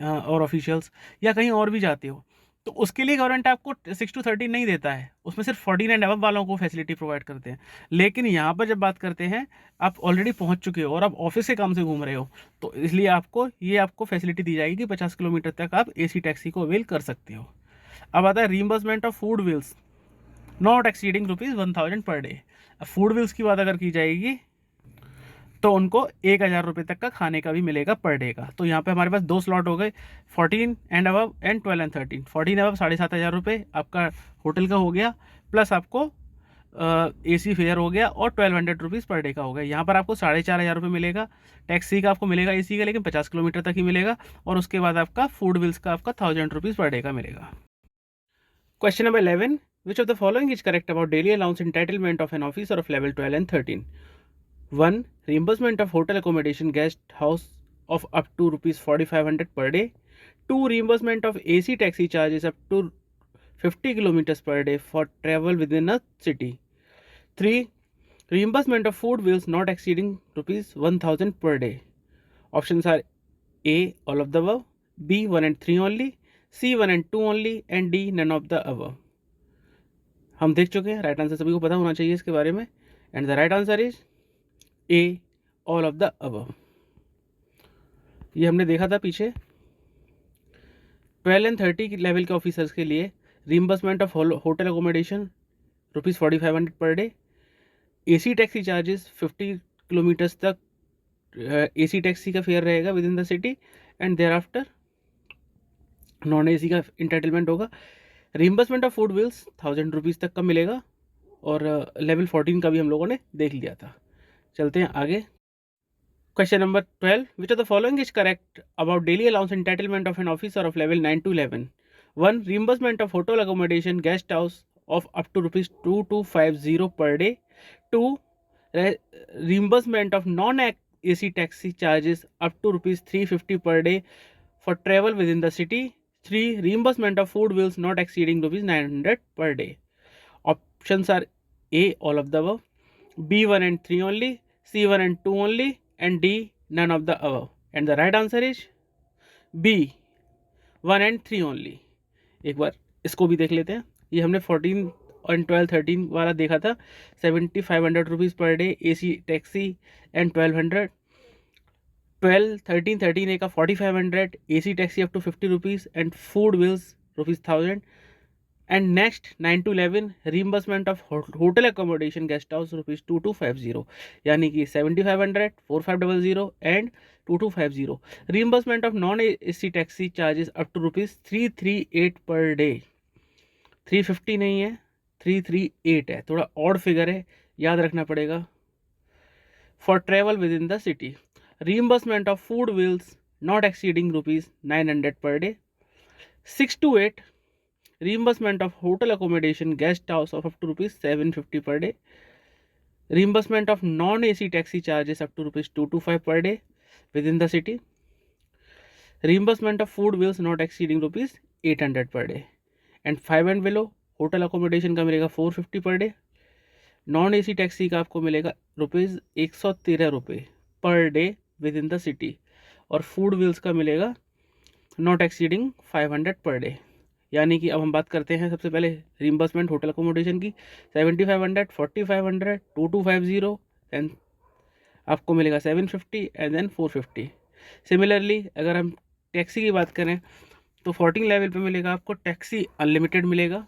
और ऑफिशियल्स, या कहीं और भी जाते हो, तो उसके लिए गवर्नमेंट आपको 6 to 13 नहीं देता है, उसमें सिर्फ 14 एंड अबव वालों को फैसिलिटी प्रोवाइड करते हैं। लेकिन यहाँ पर जब बात करते हैं, आप ऑलरेडी पहुँच चुके हो और आप ऑफिस के काम से घूम रहे हो, तो इसलिए आपको फैसिलिटी दी जाएगी कि 50 किलोमीटर तक आप एसी टैक्सी को अवेल कर सकते हो। अब आता है reimbursement of food bills not exceeding ₹1000 per day. अब फूड बिल्स की बात अगर की जाएगी तो उनको 1000 रुपये तक का खाने का भी मिलेगा पर डे का। तो यहाँ पे हमारे पास 2 स्लॉट हो गए, 14 and above and 12 and 13। 14 above 7500 आपका होटल का हो गया, प्लस आपको एसी फेयर हो गया, और 1200 रुपीज़ पर डे का हो गया। यहाँ पर आपको 4500 मिलेगा टैक्सी का, आपको मिलेगा एसी का, लेकिन 50 किलोमीटर तक ही मिलेगा। और उसके बाद आपका फूड बिल्स का आपका 1000 रुपीज़ पर डे का मिलेगा। Question number 11, which of the following is correct about daily allowance entitlement of an officer of level 12 and 13? 1. Reimbursement of hotel accommodation guest house of up to ₹4500 per day. 2. Reimbursement of AC taxi charges up to 50 kilometers per day for travel within a city. 3. Reimbursement of food bills not exceeding ₹1000 per day. Options are A. All of the above, B. 1 and 3 only, C. 1 and 2 only, and D. None of the above. हम देख चुके हैं, right answer सभी को पता होना चाहिए इसके बारे में, and the right answer is A, all of the above. ये हमने देखा था पीछे 12 एंड 30 लेवल के ऑफिसर्स के लिए reimbursement of hotel accommodation ₹4500 per day, AC taxi charges 50 kilometres तक एसी टैक्सी का फेयर रहेगा within the city, and thereafter non AC का इंटाइटलमेंट होगा। Reimbursement of food bills 1000 rupees तक का मिलेगा, और लेवल 14 का भी हम लोगों ने देख लिया था। चलते हैं आगे। Question number 12, which of the following is correct about daily allowance entitlement of an officer of level 9 to 11? 1. Reimbursement of hotel accommodation guest house of up to ₹2250 per day. 2. Reimbursement of non-AC taxi charges up to ₹350 per day for travel within the city. 3. Reimbursement of food bills not exceeding ₹900 per day. Options are A, all of the above, B, 1 and 3 only, C, 1 and 2 only, and D, none of the above. And the right answer is B, 1 and 3 only. एक बार इसको भी देख लेते हैं। ये हमने 14 और 12 13 वाला देखा था, 7500 rupees per day AC taxi and 1200। 12 13 13 A का 4500 AC taxi up to 50 rupees and food bills ₹1000। And next 9 to 11 reimbursement of hotel accommodation guest house ₹2250, यानी कि 7500, 4500 and 2250। reimbursement of non AC taxi charges up to ₹338 per day। 350 नहीं है, 338 है, थोड़ा odd figure है, याद रखना पड़ेगा। for travel within the city, reimbursement of food bills not exceeding ₹900 per day। 6 to 8 reimbursement of hotel accommodation guest house of up to ₹750 per day, reimbursement of non-AC taxi charges up to ₹225 per day within the city, reimbursement of food bills not exceeding ₹800 per day, and 5 and below hotel accommodation का मिलेगा 450 per day, non AC taxi का आपको मिलेगा ₹113 per day with in the city, और food bills का मिलेगा not exceeding 500 per day. यानी कि अब हम बात करते हैं सबसे पहले रीइंबर्समेंट होटल अकोमोडेशन की, 7500, 4500, 2250 एंड आपको मिलेगा 750 एंड देन 450। सिमिलरली अगर हम टैक्सी की बात करें तो 14 लेवल पे मिलेगा आपको टैक्सी अनलिमिटेड मिलेगा।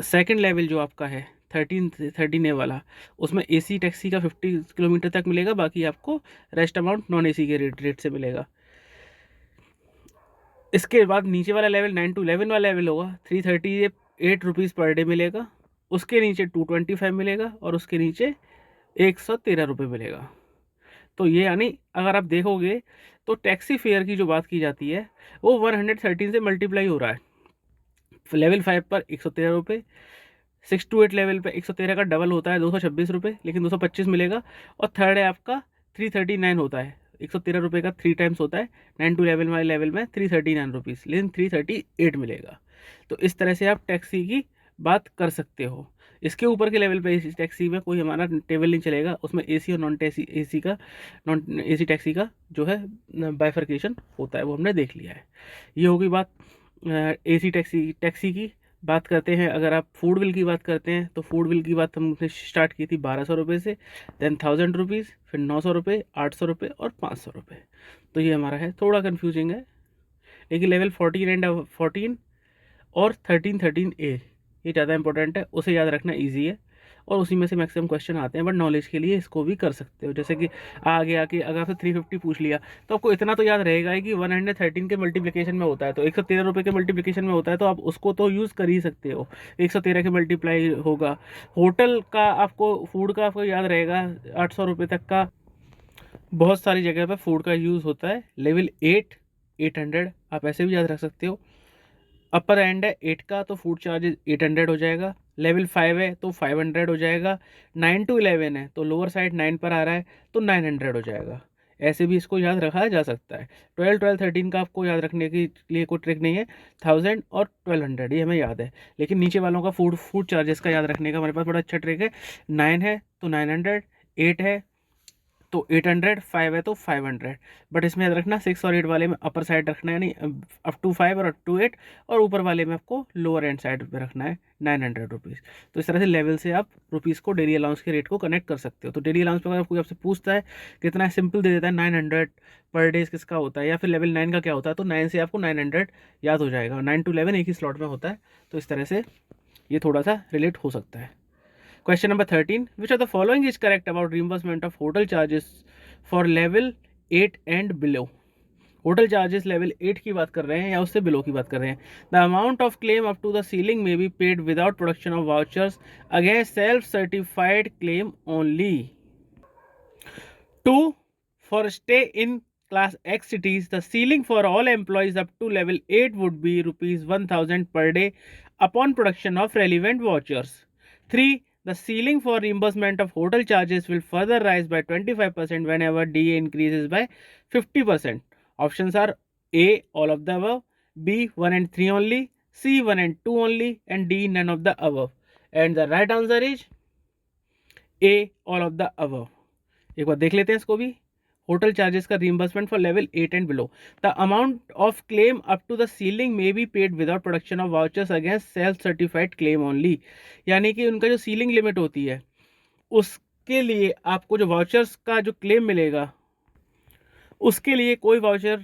सेकंड लेवल जो आपका है 13 ए वाला, उसमें एसी टैक्सी का 50 किलोमीटर तक मिलेगा, बाकी आपको रेस्ट अमाउंट नॉन एसी के रेट से मिलेगा। इसके बाद नीचे वाला लेवल 9 to 11 वाला लेवल होगा, 338 रुपीज़ पर डे मिलेगा, उसके नीचे 225 मिलेगा, और उसके नीचे 113 रुपये मिलेगा। तो ये यानी अगर आप देखोगे तो टैक्सी फेयर की जो बात की जाती है वो 113 से मल्टीप्लाई हो रहा है। लेवल 5 पर 113 रुपये, 6 to 8 लेवल पे 113 का डबल होता है 226 रुपये, लेकिन 225 मिलेगा। और थर्ड है आपका 339 होता है, 113 रुपये का 3 टाइम्स होता है, 9 to 11 वाले लेवल में 339 रुपीज़, लेकिन 338 मिलेगा। तो इस तरह से आप टैक्सी की बात कर सकते हो। इसके ऊपर के लेवल पे इस टैक्सी में कोई हमारा टेबल नहीं चलेगा, उसमें एसी और नॉन एसी का, नॉन एसी टैक्सी का जो है बाइफर्केशन होता है, वो हमने देख लिया है। ये होगी बात एसी टैक्सी की। बात करते हैं, अगर आप फूड बिल की बात करते हैं तो फूड बिल की बात हमने स्टार्ट की थी 1200 रुपये से, देन 1000 रुपीज़, फिर 900 रुपये, 800 रुपये और 500 रुपये। तो ये हमारा है, थोड़ा कन्फ्यूजिंग है, लेकिन लेवल 14 एंड 14 और 13 ये ज़्यादा इंपॉर्टेंट है, उसे याद रखना ईजी है और उसी में से मैक्सिमम क्वेश्चन आते हैं, बट नॉलेज के लिए इसको भी कर सकते हो। जैसे कि आगे आके अगर आपसे 350 पूछ लिया तो आपको इतना तो याद रहेगा ही कि 113 के मल्टीप्लिकेशन में होता है, तो 113 रुपये के मल्टीप्लिकेशन में होता है, तो आप उसको तो यूज़ कर ही सकते हो। 113 के मल्टीप्लाई होगा। होटल का आपको, फूड का आपको याद रहेगा 800 रुपये तक का, बहुत सारी जगह पर फूड का यूज़ होता है। लेवल 800 आप ऐसे भी याद रख सकते हो। अपर एंड है 8 का तो फूड चार्जेस 800 हो जाएगा। लेवल 5 है तो 500 हो जाएगा। 9 to 11 है तो लोअर साइड 9 पर आ रहा है तो 900 हो जाएगा। ऐसे भी इसको याद रखा जा सकता है। 13 का आपको याद रखने के लिए कोई ट्रिक नहीं है। 1000 और 1200 ये हमें याद है, लेकिन नीचे वालों का फूड चार्जेस का याद रखने का हमारे पास बड़ा अच्छा ट्रिक है। 9 है तो 900, 8 है तो 800, 5 है तो 500। बट इसमें याद रखना 6 और 8 वाले में अपर साइड रखना है, यानी अप टू 5 और अप टू 8, और ऊपर वाले में आपको लोअर एंड साइड पे रखना है 900 रुपीज़। तो इस तरह से लेवल से आप रुपीज़ को डेली अलाउंस के रेट को कनेक्ट कर सकते हो। तो डेली अलाउंस पर अगर कोई आपसे पूछता है कितना, सिंपल दे देता है 900 पर डे किसका होता है, या फिर लेवल 9 का क्या होता है, तो 9 से आपको 900 याद हो जाएगा। 9 to 11 एक ही स्लॉट में होता है, तो इस तरह से ये थोड़ा सा रिलेट हो सकता है। Question number 13. Which of the following is correct about reimbursement of hotel charges for level 8 and below? Hotel charges level 8 की बात कर रहे हैं या उससे बिलो की बात कर रहे हैं। The amount of claim up to the ceiling may be paid without production of vouchers against self certified claim only. 2. For stay in class X cities, the ceiling for all employees up to level 8 would be rupees 1000 per day upon production of relevant vouchers. 3. The ceiling for reimbursement of hotel charges will further rise by 25% whenever DA increases by 50%. Options are A. All of the above, B. 1 and 3 only, C. 1 and 2 only, and D. None of the above. And the right answer is A. All of the above. एक बार देख लेते हैं इसको भी। Hotel charges का reimbursement for level 8 and below, the amount of claim up to the ceiling may be paid without production of vouchers against self certified claim only. यानी कि उनका जो सीलिंग लिमिट होती है उसके लिए आपको जो वाउचर्स का जो क्लेम मिलेगा उसके लिए कोई वाउचर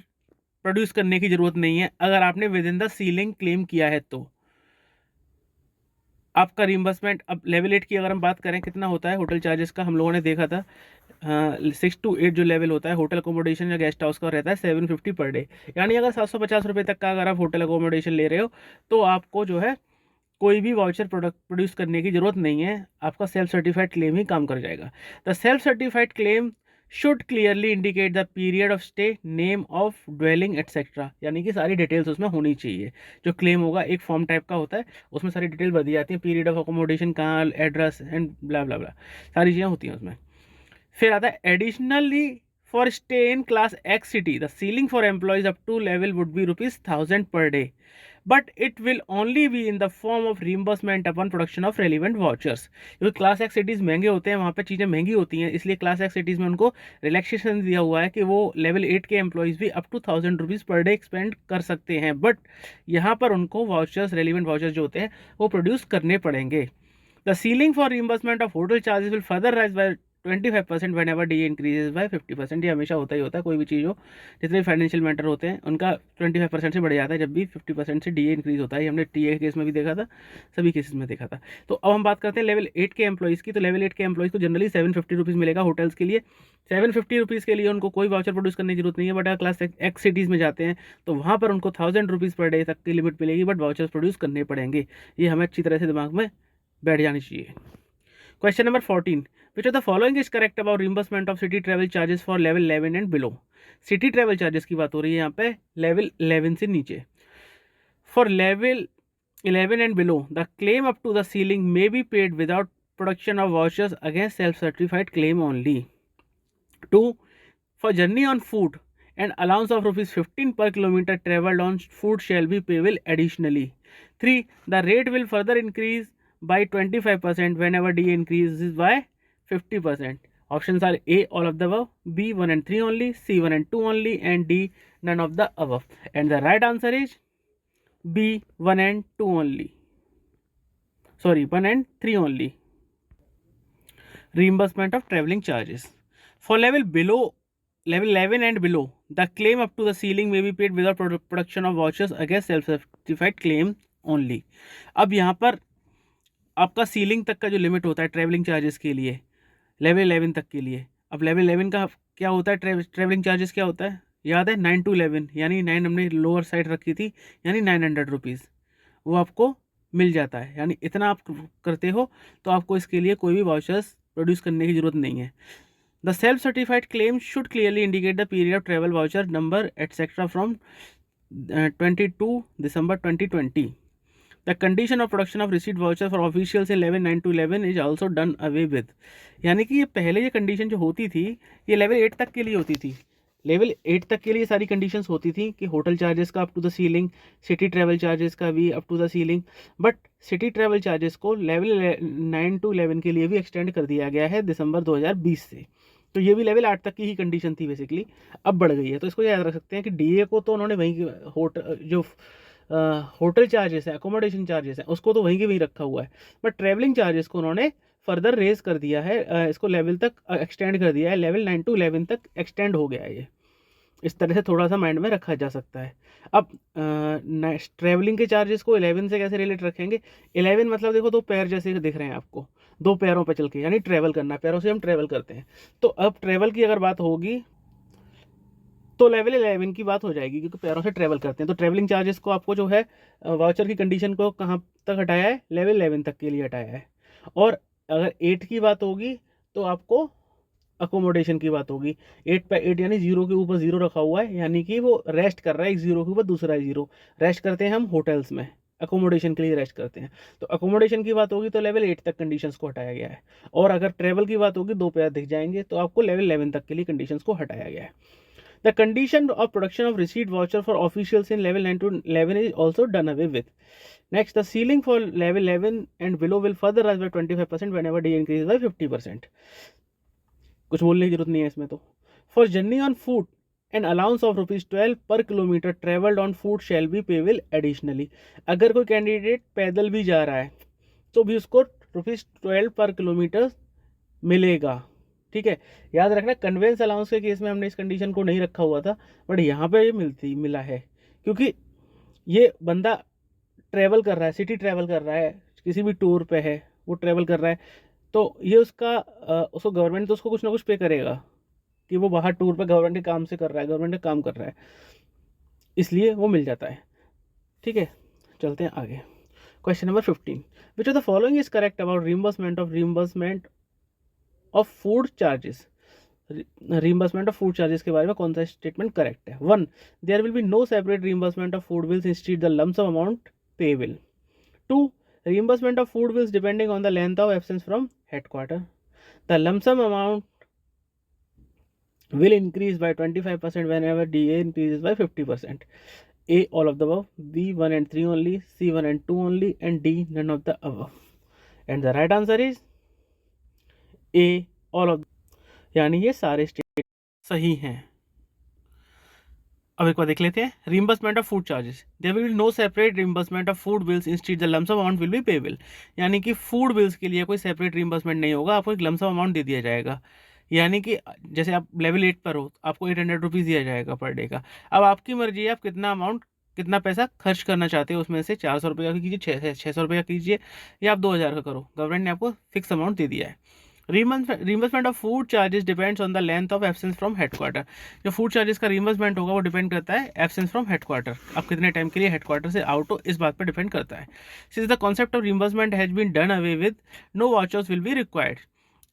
प्रोड्यूस करने की ज़रूरत नहीं है। अगर आपने with in the ceiling claim किया है तो आपका रिइंबर्समेंट, अब लेवल 8 की अगर हम बात करें कितना होता है होटल चार्जेस का, हम लोगों ने देखा था 6 to 8 जो लेवल होता है होटल अकोमोडेशन या गेस्ट हाउस का रहता है 750 पर डे। यानी अगर 750 रुपये तक का अगर आप होटल अकोमोडेशन ले रहे हो तो आपको जो है कोई भी वाउचर प्रोड्यूस करने की ज़रूरत नहीं है, आपका सेल्फ सर्टिफाइड क्लेम ही काम कर जाएगा। The self certified claim should clearly indicate the period of stay, name of dwelling etcetera, यानी कि सारी डिटेल्स उसमें होनी चाहिए। जो क्लेम होगा एक फॉर्म टाइप का होता है, उसमें सारी डिटेल भर दी जाती है, पीरियड ऑफ अकोमोडेशन कहाँ, address and blah blah blah, सारी चीज़ें होती हैं उसमें। फिर आता है additionally for stay in class X city the ceiling for employees up to level would be rupees 1000 per day, but it will only be in the form of reimbursement upon production of relevant vouchers. क्योंकि class X cities महंगे होते हैं, वहाँ पे चीज़ें महंगी होती हैं, इसलिए क्लास एक्स सिटीज़ में उनको रिलैक्सेशन दिया हुआ है कि वो लेवल 8 के एम्प्लॉयज़ भी up to 1000 rupees per day expend कर सकते हैं, बट यहाँ पर उनको वाउचर्स, रेलिवेंट वाउचर्स जो होते हैं वो प्रोड्यूस करने पड़ेंगे। The ceiling for reimbursement of hotel charges will further rise by 25% whenever the increases by 50%। ये हमेशा होता ही होता है, कोई भी चीज़ हो, जितने भी फाइनेंशियल मैटर होते हैं उनका 25% से बढ़ जाता है जब भी 50% से डी इंक्रीज होता है। ये हमने टी ए केस में भी देखा था, सभी केसेस में देखा था। तो अब हम बात करते हैं लेवल 8 के एम्प्लॉइज़ की। तो लेवल 8 के एम्प्लॉइज़ को जनरली 750 रुपीज़ मिलेगा होटल्स के लिए। 750 रुपीज़ के लिए उनको कोई वाउचर प्रोड्यूस करने की जरूरत नहीं है, बट अगर क्लास एक्स सिटीज़ में जाते हैं तो वहाँ पर उनको 1000 रुपीज़ पर डे तक की लिमिट मिलेगी, बट वाउचर्स प्रोड्यूस करने पड़ेंगे। ये हमें अच्छी तरह से दिमाग में बैठ जानी चाहिए। Question number 14. Which of the following is correct about reimbursement of city travel charges for level 11 and below? City travel charges की बात हो रही है यहाँ पे level 11 से नीचे। For level 11 and below, the claim up to the ceiling may be paid without production of vouchers against self-certified claim only. 2. For journey on foot, an allowance of rupees 15 per kilometer travelled on foot shall be payable additionally. 3. The rate will further increase by 25% whenever DA increases by 50%. Options are A, all of the above, B, 1 and 3 only, C, 1 and 2 only, and D, none of the above. And the right answer is B, 1 and 2 only. Sorry, 1 and 3 only. Reimbursement of travelling charges. For level 11 and below, the claim up to the ceiling may be paid without production of vouchers against self-certified claim only. अब यहाँ पर आपका ceiling तक का जो limit होता है travelling charges के लिए लेवल 11 तक के लिए, अब लेवल 11 का क्या होता है, ट्रैवलिंग चार्जेस क्या होता है, याद है 9 to 11, यानी 9 हमने लोअर साइड रखी थी, यानी 900 रुपीज़ वो आपको मिल जाता है, यानी इतना आप करते हो तो आपको इसके लिए कोई भी वाउचर्स प्रोड्यूस करने की ज़रूरत नहीं है. The self certified claim should clearly indicate the period of travel voucher number etcetera from 22 December 2020. The condition of production of receipt voucher for officials in 11 to 11 is also done away with. यानी कि ये पहले ये condition जो होती थी ये level 8 तक के लिए होती थी. लेवल 8 तक के लिए सारी कंडीशंस होती थी कि होटल चार्जेस का up to the ceiling, city travel charges का भी up to the ceiling, but city travel charges को लेवल 9 to 11 के लिए भी एक्सटेंड कर दिया गया है दिसंबर 2020 से. तो ये भी लेवल 8 तक की ही कंडीशन थी बेसिकली, अब बढ़ गई है. तो इसको याद रख सकते हैं कि डीए को तो उन्होंने वहीं होटल चार्जेस है, अकोमोडेशन चार्जेस है, उसको तो वहीं के वहीं रखा हुआ है, बट ट्रैवलिंग चार्जेस को उन्होंने फर्दर रेज कर दिया है, इसको लेवल तक एक्सटेंड कर दिया है, लेवल 9 to 11 तक एक्सटेंड हो गया है. ये इस तरह से थोड़ा सा माइंड में रखा जा सकता है. अब ट्रैवलिंग के चार्जेस को 11 से कैसे रिलेट रखेंगे. 11 मतलब देखो दो पैर जैसे दिख रहे हैं आपको, दो पैरों पर चल के, यानी ट्रैवल करना, पैरों से हम ट्रैवल करते हैं. तो अब ट्रैवल की अगर बात होगी तो लेवल 11 की बात हो जाएगी क्योंकि पैरों से ट्रैवल करते हैं. तो ट्रैवलिंग चार्जेस को आपको जो है वाउचर की कंडीशन को कहाँ तक हटाया है, लेवल 11 तक के लिए हटाया है. और अगर 8 की बात होगी तो आपको अकोमोडेशन की बात होगी. 8 पे 8 यानी जीरो के ऊपर जीरो रखा हुआ है, यानी कि वो रेस्ट कर रहा है, एक जीरो के ऊपर दूसरा जीरो. रेस्ट करते हैं हम होटल्स में, अकोमोडेशन के लिए रेस्ट करते हैं. तो अकोमोडेशन की बात होगी तो लेवल 8 तक कंडीशंस को हटाया गया है. और अगर ट्रैवल की बात होगी, दो पैर दिख जाएंगे, तो आपको लेवल 11 तक के लिए कंडीशंस को हटाया गया है. The condition of production of receipt voucher for officials in level 9 to 11 is also done away with. Next, the ceiling for level 11 and below will further rise by 25% whenever D increases by 50%. कुछ बोलने की जरूरत नहीं है इसमें तो. For journey on foot, an allowance of ₹12 per kilometer travelled on foot shall be payable additionally. अगर कोई कैंडिडेट पैदल भी जा रहा है तो भी उसको ₹12 पर किलोमीटर मिलेगा. ठीक है, याद रखना कन्वेंस अलाउंस के केस में हमने इस कंडीशन को नहीं रखा हुआ था, बट यहाँ पे ये मिला है क्योंकि ये बंदा ट्रैवल कर रहा है, सिटी ट्रैवल कर रहा है, किसी भी टूर पे है, वो ट्रैवल कर रहा है, तो ये उसको गवर्नमेंट तो उसको कुछ ना कुछ पे करेगा कि वो बाहर टूर पे गवर्नमेंट के काम से कर रहा है, गवर्नमेंट का काम कर रहा है, इसलिए वो मिल जाता है. ठीक है, चलते हैं आगे. Question number 15. Which of the following is correct about reimbursement of food charges. Reimbursement of food charges के बारे में कौन सा स्टेटमेंट करेक्ट है. 1. There will be no separate reimbursement of food bills instead the lump sum amount payable. 2. Reimbursement of food bills depending on the length of absence from headquarter. The lump sum amount will increase by 25% whenever DA increases by 50%. A, all of the above. B, 1 and 3 only. C, 1 and 2 only. And D, none of the above. And the right answer is A, all of. यानी ये सारे state सही हैं. अब एक बार देख लेते हैं. Reimbursement of food charges. There will be no separate reimbursement of food bills instead the lump sum amount will be payable. यानी कि फूड बिल्स के लिए कोई सेपरेट रिम्बर्समेंट नहीं होगा, आपको एक लम्प सम अमाउंट दे दिया जाएगा. यानी कि जैसे आप लेवल 8 पर हो, आपको 800 रुपीज़ दिया जाएगा पर डे का. अब आपकी मर्जी है आप कितना पैसा खर्च करना चाहते हो, उसमें से 400 रुपये का कीजिए, 600 रुपये का कीजिए, या आप 2000 का करो. गवर्नमेंट ने आपको फिक्स अमाउंट दे दिया है. Reimbursement of food charges depends on the length of absence from headquarter. जो फूड चार्जेस का रिम्बर्समेंट होगा वो डिपेंड करता है एब्सेंस फ्रॉम हेडक्वार्टर, आप कितने टाइम के लिए हेडक्वार्टर से आउट हो, इस बात पर डिपेंड करता है. Since the concept of reimbursement has been done away with, no vouchers will be required.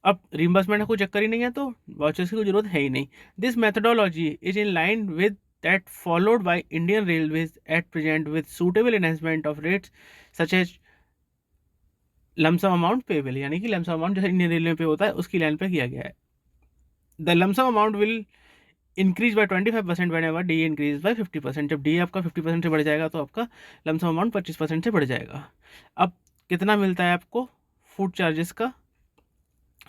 अब रिम्बर्समेंट का कोई चक्कर ही नहीं है तो वाउचर्स की कोई जरूरत है ही नहीं. This methodology is in line with that followed by Indian railways at present with suitable enhancement of rates such as lump sum amount payable. यानी कि लमसम अमाउंट जैसे इंडियन रेलवे पे होता है उसकी लाइन पे किया गया है. The lump sum amount will increase by 25% whenever the increase by 50%। जब डी आपका 50% से बढ़ जाएगा तो आपका लमसम अमाउंट 25% से बढ़ जाएगा। अब कितना मिलता है आपको फूड चार्जेस का?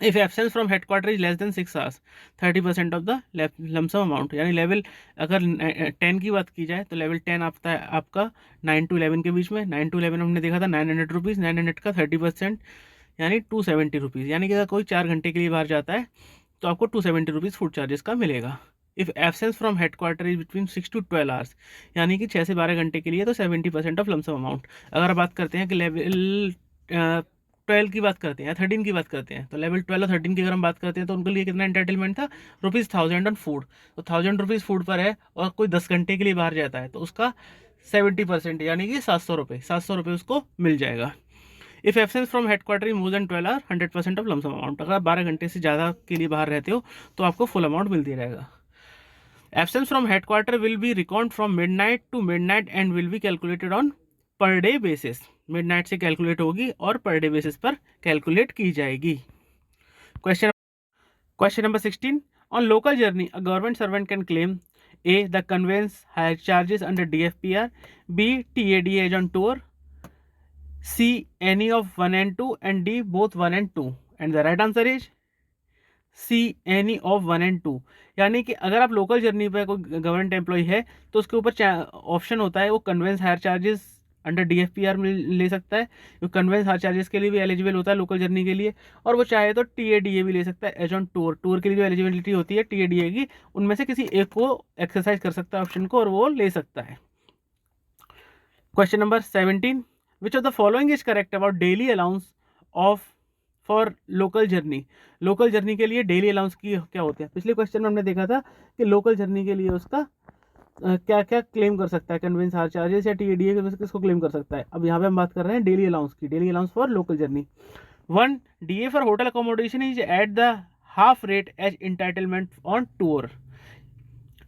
If absence from headquarter is less than 6 hours 30% of the lump sum amount. यानी लेवल अगर 10 की बात की जाए तो लेवल 10 आता है आपका 9 to 11 के बीच में। 9 to 11 हमने देखा था 900 रुपीज़, 900 का 30% यानी 270 रुपीज़। यानी कि अगर कोई 4 घंटे के लिए बाहर जाता है तो आपको 270 रुपीज़ फूड चार्जेस का मिलेगा। If absence from headquarter is between 6 to 12 hours, यानी कि 6 से 12 घंटे के लिए तो 70% ऑफ लमसम अमाउंट। अगर बात करते हैं कि लेवल 12 की बात करते हैं या 13 की बात करते हैं, तो लेवल 12 और 13 की अगर हम बात करते हैं तो उनके लिए कितना एंटाइटलमेंट था? ₹1000 ऑन फूड। तो 1000 रुपीज़ फूड पर है और कोई 10 घंटे के लिए बाहर जाता है तो उसका 70% यानी कि 700 रुपये उसको मिल जाएगा। If absence from headquarter is more than 12 hour 100% of lump sum amount. अगर आप 12 घंटे से ज़्यादा के लिए बाहर रहते हो तो आपको फुल अमाउंट मिलती रहेगा। Absence from headquarter will be record from midnight to midnight and will be calculated on per day basis. Midnight से कैलकुलेट होगी और पर डे बेसिस पर कैलकुलेट की जाएगी। Question number 16, on local journey a government servant can claim A the conveyance hire charges under DFPR, B TADA as on tour, C any of 1 and 2 and D both 1 and 2 and the right answer is C any of 1 and 2। यानी कि अगर आप local journey पे कोई government employ है तो उसके ऊपर ऑप्शन होता है वो conveyance hire charges under DFPR में ले सकता है, वो कन्वेंस हायर चार्जेस के लिए भी एलिजिबल होता है लोकल जर्नी के लिए, और वो चाहे तो TADA भी ले सकता है एज ऑन टूर। टूर के लिए जो एलिजिबिलिटी होती है TADA की, उनमें से किसी एक को एक्सरसाइज कर सकता है ऑप्शन को और वो ले सकता है। Question number 17, which of the following is correct about daily allowance of for local journey. Local journey के लिए डेली अलाउंस की क्या होते हैं? पिछले क्वेश्चन में हमने देखा था कि लोकल जर्नी के लिए उसका क्या क्या क्लेम कर सकता है, कन्वेंस हायर चार्जेस या TADA के किसको क्लेम कर सकता है। अब यहाँ पे हम बात कर रहे हैं डेली अलाउंस की, daily allowance for local journey. 1, DA for hotel accommodation is at the half rate as entitlement on tour.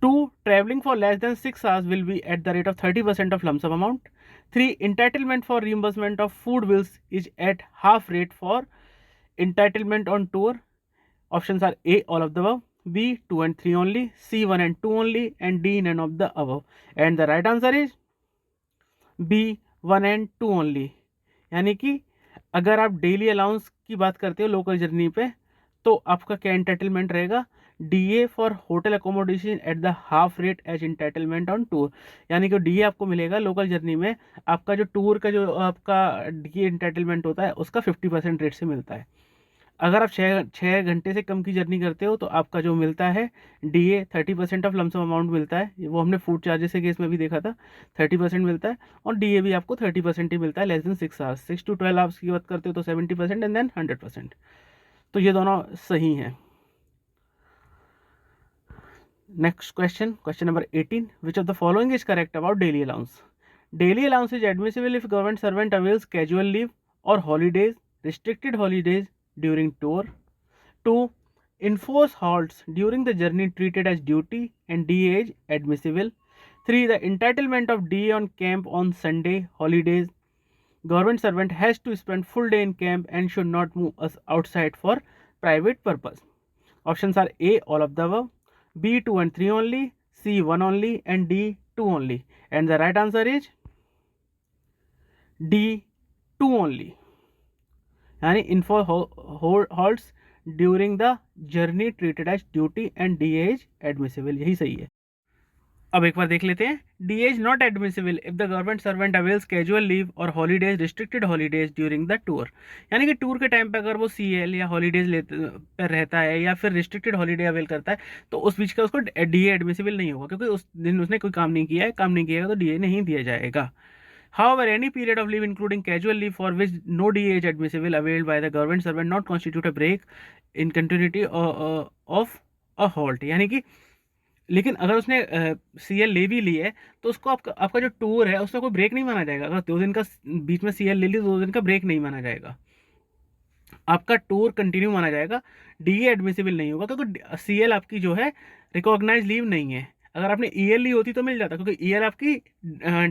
2, traveling for less than 6 hours will be at the rate of 30% of lump sum amount. 3, entitlement for reimbursement of food bills is at half rate for entitlement on tour. Options are A, all of the above, B, 2 and 3 only, C, 1 and 2 only, and D, none of the above. And the right answer is B, 1 and 2 only। यानी कि अगर आप daily allowance की बात करते हो local journey पे तो आपका क्या एंटाइटलमेंट रहेगा? DA for hotel accommodation at the half rate as entitlement on tour. यानी कि DA आपको मिलेगा लोकल जर्नी में, आपका जो टूर का जो आपका DA इंटाइटलमेंट होता है उसका 50% रेट से मिलता है। अगर आप छः घंटे से कम की जर्नी करते हो तो आपका जो मिलता है DA 30% ऑफ लमसम अमाउंट मिलता है। वो हमने फूड चार्जेस के केस में भी देखा था, 30% मिलता है, और DA भी आपको 30% ही मिलता है less than 6 hours. 6 to 12 hours की बात करते हो तो 70% एंड देन 100%। तो ये दोनों सही हैं। Next question, question number 18, which of the following is correct about daily allowance. Daily allowance is admissible if government servant avails casual leave और holidays, restricted holidays during tour. 2, enforce halts during the journey treated as duty and DA is admissible. 3, the entitlement of DA on camp on Sunday holidays. Government servant has to spend full day in camp and should not move us outside for private purpose. Options are A, all of the above, B, 2 and 3 only, C, 1 only, and D, 2 only. And the right answer is D, 2 only। यानी enforce halts during the journey treated as duty and DA is admissible, यही सही है। अब एक बार देख लेते हैं। DA is not admissible if the government servant avails casual leave और holidays, restricted holidays during the tour. यानी कि टूर के टाइम पे अगर वो CL या हॉलीडेज लेते पर रहता है या फिर रिस्ट्रिक्टेड हॉलीडे अवेल करता है तो उस बीच का उसको DA एडमिसिबल नहीं होगा, क्योंकि उस दिन उसने कोई काम नहीं किया है, काम नहीं किया तो DA नहीं दिया जाएगा। However, any period of leave including casual leave for which no DA is admissible availed by the government servant not constitute a break in continuity of a halt। यानी कि लेकिन अगर उसने CL ले भी ली है तो उसको आपका जो टूर है उसमें कोई ब्रेक नहीं माना जाएगा। अगर 2 दिन का बीच में CL ले ली तो 2 दिन का ब्रेक नहीं माना जाएगा, आपका टूर कंटिन्यू माना जाएगा। DA एडमिसिबल नहीं होगा क्योंकि CL आपकी जो है रिकॉग्नाइज लीव नहीं है। अगर आपने EL ली होती तो मिल जाता, क्योंकि EL आपकी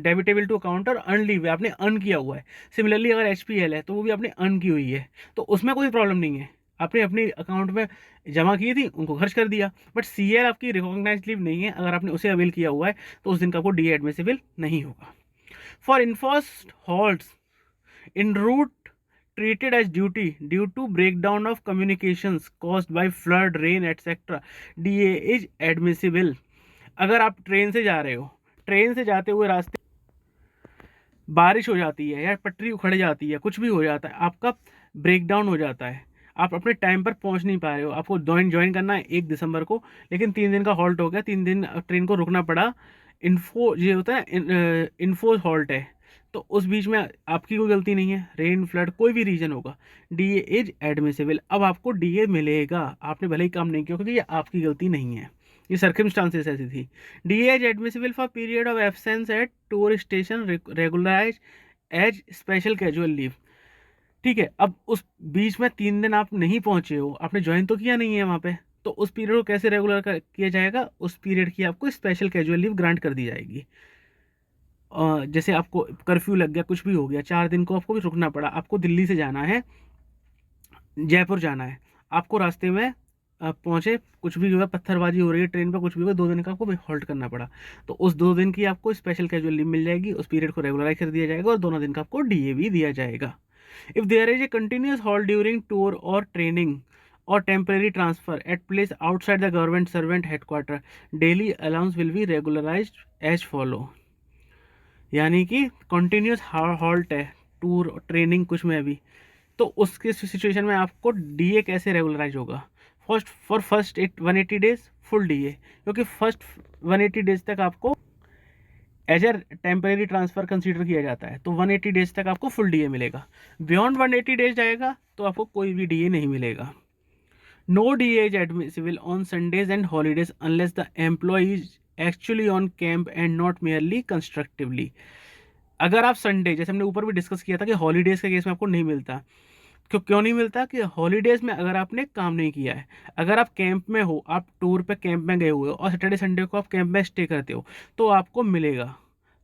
डेबिटेबल टू अकाउंट और अर्न लीव है, आपने अर्न किया हुआ है। सिमिलरली अगर HPL है तो वो भी आपने अर्न की हुई है, तो उसमें कोई प्रॉब्लम नहीं है, आपने अपनी अकाउंट में जमा की थी, उनको खर्च कर दिया, बट CL आपकी रिकॉग्नाइज लीव नहीं है, अगर आपने उसे अवेल किया हुआ है तो उस दिन का आपको DA एडमिसिबल नहीं होगा। For enforced halts in route treated as duty due to breakdown of communications caused by flood, rain, etc. DA is admissible। अगर आप ट्रेन से जा रहे हो, ट्रेन से जाते हुए रास्ते बारिश हो जाती है या पटरी उखड़ जाती है, कुछ भी हो जाता है, आपका ब्रेक डाउन हो जाता है, आप अपने टाइम पर पहुंच नहीं पा रहे हो, आपको ज्वाइन करना है 1 दिसंबर को, लेकिन 3 दिन का हॉल्ट हो गया, 3 दिन ट्रेन को रुकना पड़ा। इन्फो ये होता है, इन्फो हॉल्ट है, तो उस बीच में आपकी कोई गलती नहीं है, रेन फ्लड कोई भी रीजन होगा, DA इज एडमिसिबल। अब आपको DA मिलेगा, आपने भले ही काम नहीं किया, क्योंकि ये आपकी गलती नहीं है, ये सर्कमस्टांसेस ऐसी थी। DA is admissible for period of absence at tour station regularise as special casual leave. ठीक है, अब उस बीच में 3 दिन आप नहीं पहुंचे हो, आपने ज्वाइन तो किया नहीं है वहाँ पे, तो उस पीरियड को कैसे रेगुलर किया जाएगा, उस पीरियड की आपको स्पेशल कैजुअल लीव ग्रांट कर दी जाएगी। जैसे आपको कर्फ्यू लग गया, कुछ भी हो गया, 4 दिन को आपको भी रुकना पड़ा, आपको दिल्ली से जाना है, जयपुर जाना है, आपको रास्ते में पहुंचे, कुछ भी हुआ, पत्थरबाजी हो रही है ट्रेन पर, कुछ भी हुआ, 2 दिन का आपको हॉल्ट करना पड़ा, तो उस 2 दिन की आपको स्पेशल कैजुअल लीव मिल जाएगी, उस पीरियड को रेगुलराइज कर दिया जाएगा और दोनों दिन का आपको DA भी दिया जाएगा। If there is a continuous halt during tour और ट्रेनिंग और temporary transfer at place outside the government servant headquarter, daily allowance will be regularise as follow. यानी कि कंटिन्यूस हॉल्ट है, टूर ट्रेनिंग कुछ में भी, तो उसके सिचुएशन में आपको DA कैसे रेगुलराइज होगा। फर्स्ट 180 डेज फुल DA, क्योंकि फर्स्ट 180 डेज तक आपको एज ए टेम्परेरी ट्रांसफर कंसीडर किया जाता है, तो 180 डेज तक आपको फुल DA मिलेगा। बियॉन्ड 180 डेज जाएगा तो आपको कोई भी DA नहीं मिलेगा। No DA is admissible on Sundays and holidays unless the employee is actually on camp and not merely constructively. अगर आप संडे, जैसे हमने ऊपर भी डिस्कस किया था कि हॉलीडेज के केस में आपको नहीं मिलता, क्यों नहीं मिलता, कि हॉलीडेज में अगर आपने काम नहीं किया है, अगर आप कैंप में हो, आप टूर पे कैंप में गए हुए हो और सैटरडे संडे को आप कैंप में स्टे करते हो, तो आपको मिलेगा।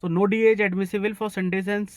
तो no DA is admissible for Sundays and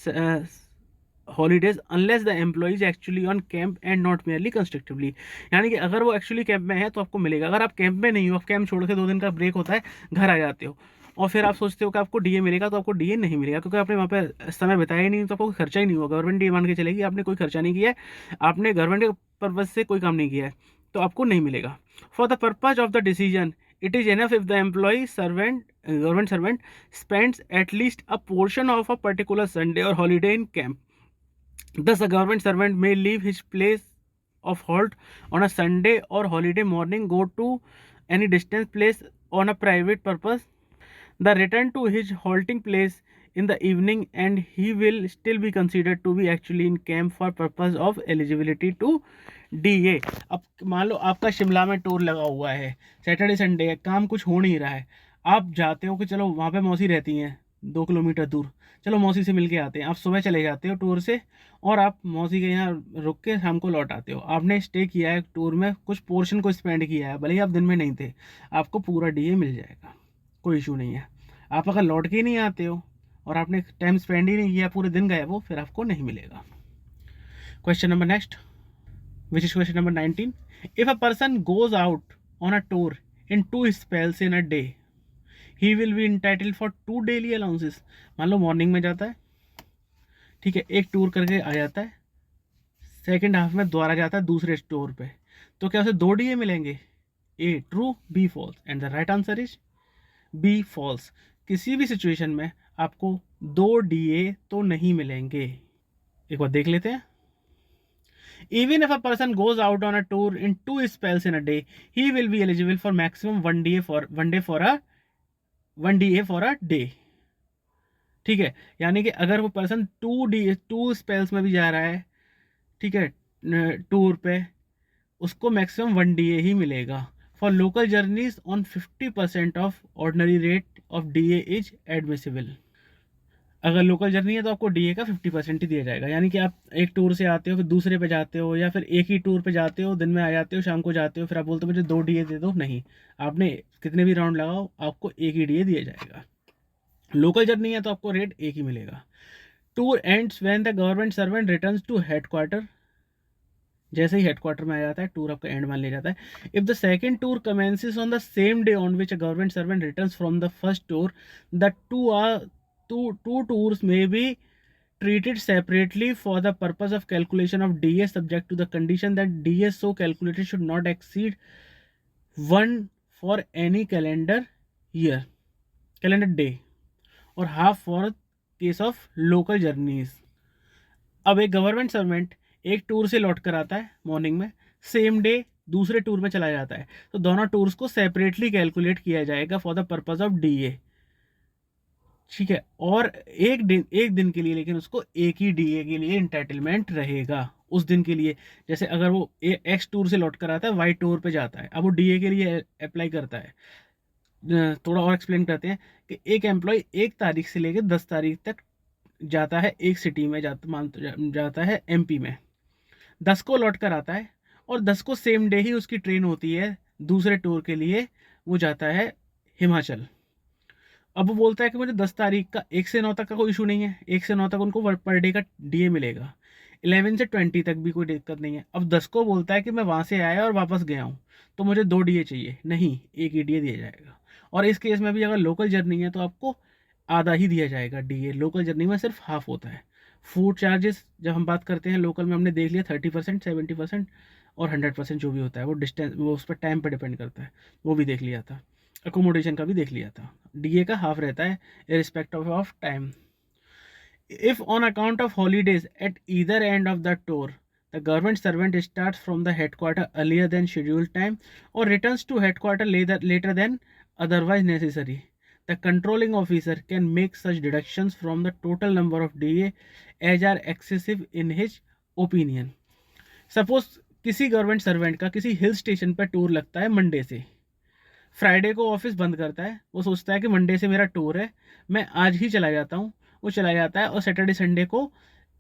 holidays unless the employees actually on camp and not merely constructively. यानी कि अगर वो एक्चुअली कैंप में है तो आपको मिलेगा, अगर आप कैंप में नहीं हो, आप कैंप छोड़ के 2 दिन का ब्रेक होता है, घर आ जाते हो और फिर आप सोचते हो कि आपको DA मिलेगा, तो आपको DA नहीं मिलेगा, क्योंकि आपने वहाँ पे समय बिताया ही नहीं, तो आपको खर्चा ही नहीं हुआ, गवर्नमेंट DA मान के चलेगी, आपने कोई खर्चा नहीं किया है, आपने गवर्नमेंट के पर्पज से कोई काम नहीं किया है, तो आपको नहीं मिलेगा। For the purpose of the decision it is enough if the employ servant government servant spends at least a portion of a particular Sunday और holiday in camp. Thus, a government servant may leave his place of halt on a Sunday or holiday morning, go to any distant place on a private purpose, the return to his halting place in the evening, and he will still be considered to be actually in camp for purpose of eligibility to DA। अब मान लो आपका शिमला में tour लगा हुआ है, Saturday Sunday है, काम कुछ हो नहीं रहा है, आप जाते हो कि चलो वहाँ पे मौसी रहती हैं 2 किलोमीटर दूर, चलो मौसी से मिल के आते हैं, आप सुबह चले जाते हो टूर से और आप मौसी के यहाँ रुक के शाम को लौट आते हो, आपने स्टे किया है टूर में, कुछ पोर्शन को स्पेंड किया है, भले ही आप दिन में नहीं थे, आपको पूरा DA मिल जाएगा, कोई इशू नहीं है। आप अगर लौट के ही नहीं आते हो और आपने टाइम स्पेंड ही नहीं किया, पूरे दिन गए वो, फिर आपको नहीं मिलेगा। Question number next, which is question number 19. If a person goes out on a tour in 2 spells in a day, he will be entitled for 2 daily allowances। मान लो मॉर्निंग में जाता है, ठीक है, एक टूर करके आ जाता है, सेकेंड हाफ में दोबारा जाता है दूसरे टूर पे, तो क्या उसे 2 DA मिलेंगे? A true, B false, and the right answer is B false. किसी भी सिचुएशन में आपको 2 DA तो नहीं मिलेंगे। एक बार देख लेते हैं। Even if a person goes out on a tour in 2 spells in a day, he will be eligible for maximum 1 DA for 1 DA for a day। ठीक है, यानी कि अगर वो पर्सन 2 स्पेल्स में भी जा रहा है, ठीक है, टूर पे, उसको मैक्सिमम 1 DA ही मिलेगा। For local journeys on 50% of ordinary rate of DA is admissible. अगर लोकल जर्नी है तो आपको DA का 50% ही दिया जाएगा, यानी कि आप एक टूर से आते हो फिर दूसरे पे जाते हो, या फिर एक ही टूर पे जाते हो, दिन में आ जाते हो, शाम को जाते हो, फिर आप बोलते हो मुझे 2 DA दे दो, नहीं, आपने कितने भी राउंड लगाओ आपको एक ही DA दिया जाएगा। लोकल जर्नी है तो आपको रेट एक ही मिलेगा। Tour ends when the government servant returns to headquarter जैसे ही हेडक्वार्टर में आ जाता है, टूर आपका एंड मान लिया जाता है। If the second tour commences on the same day on which a government servant returns from the first tour, the two tours may be treated separately for the purpose of calculation of DA, subject to the condition that DA so calculated should not exceed 1 for any calendar day or half for case of local journeys. अब एक government servant एक tour से लौट कर आता है morning में, same day दूसरे टूर में चला जाता है, तो दोनों टूर्स को सेपरेटली कैलकुलेट किया जाएगा for the purpose of DA, ठीक है। और एक दिन के लिए लेकिन उसको एक ही डीए के लिए इंटाइटलमेंट रहेगा उस दिन के लिए। जैसे अगर वो एक्स टूर से लौट कर आता है, वाई टूर पे जाता है, अब वो डीए के लिए अप्लाई करता है। थोड़ा और एक्सप्लेन करते हैं कि एक एम्प्लॉय 1 तारीख से लेकर 10 तारीख तक जाता है एक सिटी में, जाता है एमपी में, 10 को लौट कर आता है, और 10 को सेम डे ही उसकी ट्रेन होती है दूसरे टूर के लिए, वो जाता है हिमाचल। अब वो बोलता है कि मुझे 10 तारीख का 1 से 9 तक का कोई इशू नहीं है, 1 से 9 तक उनको पर डे का डीए मिलेगा, 11 से 20 तक भी कोई दिक्कत नहीं है। अब 10 को बोलता है कि मैं वहाँ से आया और वापस गया हूँ, तो मुझे 2 डीए चाहिए, नहीं, एक ही डीए दिया जाएगा। और इस केस में भी अगर लोकल जर्नी है तो आपको आधा ही दिया जाएगा डीए, लोकल जर्नी में सिर्फ हाफ होता है। फूड चार्जेस जब हम बात करते हैं लोकल में, हमने देख लिया 30%, 70% और 100% जो भी होता है, वो डिस्टेंस, वो उस पर टाइम पर डिपेंड करता है, वो भी देख लिया था। अकोमोडेशन का भी देख लिया था, डीए का हाफ रहता है irrespective of time. If on account of holidays at either end of the tour, the government servant starts from the headquarter earlier than scheduled time or returns to headquarter later than otherwise necessary. The controlling officer can make such deductions from the total number of DA as are excessive in his opinion. Suppose किसी government servant का किसी hill station पर tour लगता है Monday से, Friday को office बंद करता है, वो सोचता है कि मंडे से मेरा टूर है, मैं आज ही चला जाता हूँ, वो चला जाता है और सैटरडे संडे को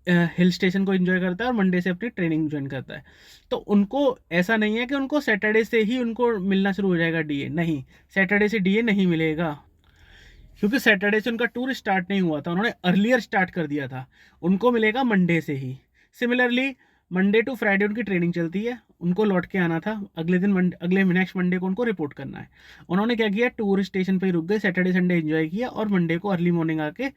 हिल स्टेशन को एंजॉय करता है और मंडे से अपनी ट्रेनिंग ज्वाइन करता है। तो उनको ऐसा नहीं है कि उनको सैटरडे से ही उनको मिलना शुरू हो जाएगा डीए, नहीं, सैटरडे से डीए नहीं मिलेगा, क्योंकि सैटरडे से उनका टूर स्टार्ट नहीं हुआ था, उन्होंने अर्लियर स्टार्ट कर दिया था, उनको मिलेगा मंडे से ही। सिमिलरली मंडे टू फ्राइडे उनकी ट्रेनिंग चलती है, उनको लौट के आना था अगले दिन, अगले नेक्स्ट मंडे को उनको रिपोर्ट करना है। उन्होंने क्या किया, टूर स्टेशन पे ही रुक गए, सैटरडे संडे एंजॉय किया और मंडे को अर्ली मॉर्निंग आके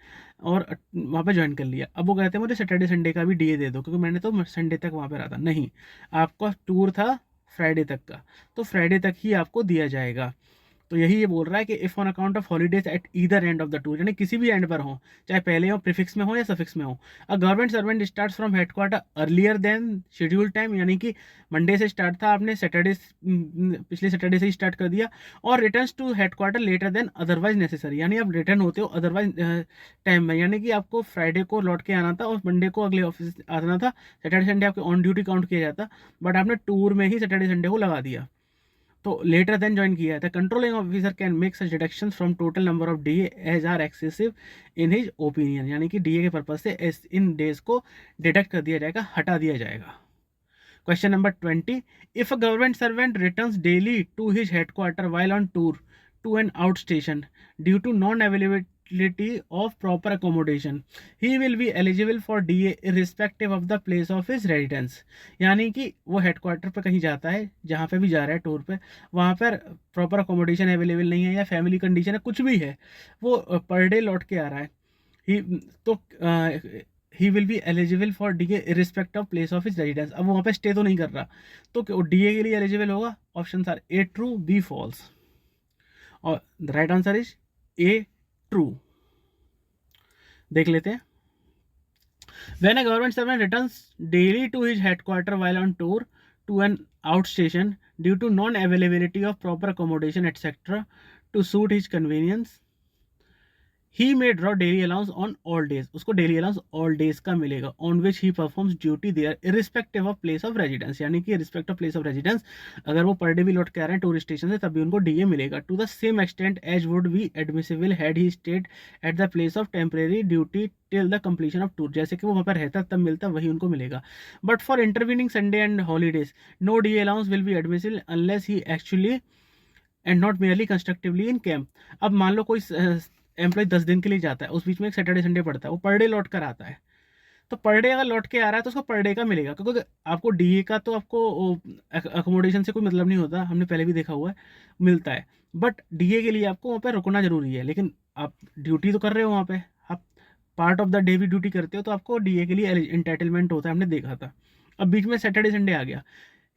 और वहाँ पे ज्वाइन कर लिया। अब वो कहते हैं मुझे सैटरडे संडे का भी डीए दे दो, क्योंकि मैंने तो संडे तक वहाँ पे रहा था। नहीं, आपका टूर था फ्राइडे तक का, तो फ्राइडे तक ही आपको दिया जाएगा। तो यही ये बोल रहा है कि if on account of holidays at either end of the tour, यानी किसी भी एंड पर हो, चाहे पहले हो, प्रीफिक्स में हो या सफिक्स में हो, a government servant start from headquarter earlier than schedule time, यानी कि मंडे से स्टार्ट था, आपने सैटरडे, पिछले सैटरडे से ही स्टार्ट कर दिया, और returns to headquarter later than otherwise necessary, यानी आप रिटर्न होते हो अदरवाइज टाइम में, यानी कि आपको फ्राइडे को लौट के आना था और मंडे को अगले ऑफिस आना था, सैटरडे संडे आपके ऑन ड्यूटी काउंट किया जाता, बट आपने टूर में ही सैटरडे संडे को लगा दिया, तो लेटर देन ज्वाइन किया था। Controlling officer can make such deductions from total number of DA as are excessive in his opinion, यानी कि डीए के पर्पज से इन डेज को डिडक्ट कर दिया जाएगा, हटा दिया जाएगा। Question number 20, if a government servant returns daily to his headquarter while on tour to an outstation due to non-availability of proper accommodation, he will be eligible for DA irrespective of the place of his residence. यानी कि वो headquarter पे कहीं जाता है, जहाँ पे भी जा रहा है टूर पे, वहाँ पर प्रॉपर अकोमोडेशन अवेलेबल नहीं है या फैमिली कंडीशन है, कुछ भी है, वो पर डे लौट के आ रहा है, ही तो he will be eligible for DA इरिस्पेक्ट of place of his residence. अब वहाँ पे स्टे तो नहीं कर रहा, तो डीए के लिए एलिजिबल होगा। Option are A true, B false, और the right answer is A true. देख लेते हैं। When a government servant returns daily to his headquarters while on tour to an outstation due to non-availability of proper accommodation etc. to suit his convenience, he may draw daily allowance on all days, उसको daily allowance all days का मिलेगा, on which he performs duty there irrespective of place of residence, यानी कि respect of place of residence, अगर वो per day भी लौट के आ रहे हैं टूरिस्ट स्टेशन से, तब भी उनको डीए मिलेगा, to the same extent as would be admissible had he stayed at the place of temporary duty till the completion of tour, जैसे कि वो वहाँ पर रहता तब मिलता वही उनको मिलेगा। But for intervening Sunday and holidays no DA allowance will be admissible unless he actually and not merely constructively in camp. अब मान लो कोई एम्प्लॉय 10 दिन के लिए जाता है, उस बीच में एक सैटरडे संडे पड़ता है, वो पर डे लौट कर आता है, तो पर डे अगर लौट के आ रहा है तो उसको पर डे का मिलेगा, क्योंकि आपको डीए का तो आपको अकोमोडेशन से कोई मतलब नहीं होता, हमने पहले भी देखा हुआ है, मिलता है। बट डीए के लिए आपको वहाँ पे रुकना जरूरी है, लेकिन आप ड्यूटी तो कर रहे हो वहाँ पे, आप पार्ट ऑफ द डे भी ड्यूटी करते हो, तो आपको डीए के लिए इंटाइटलमेंट होता है, हमने देखा था। अब बीच में सैटरडे संडे आ गया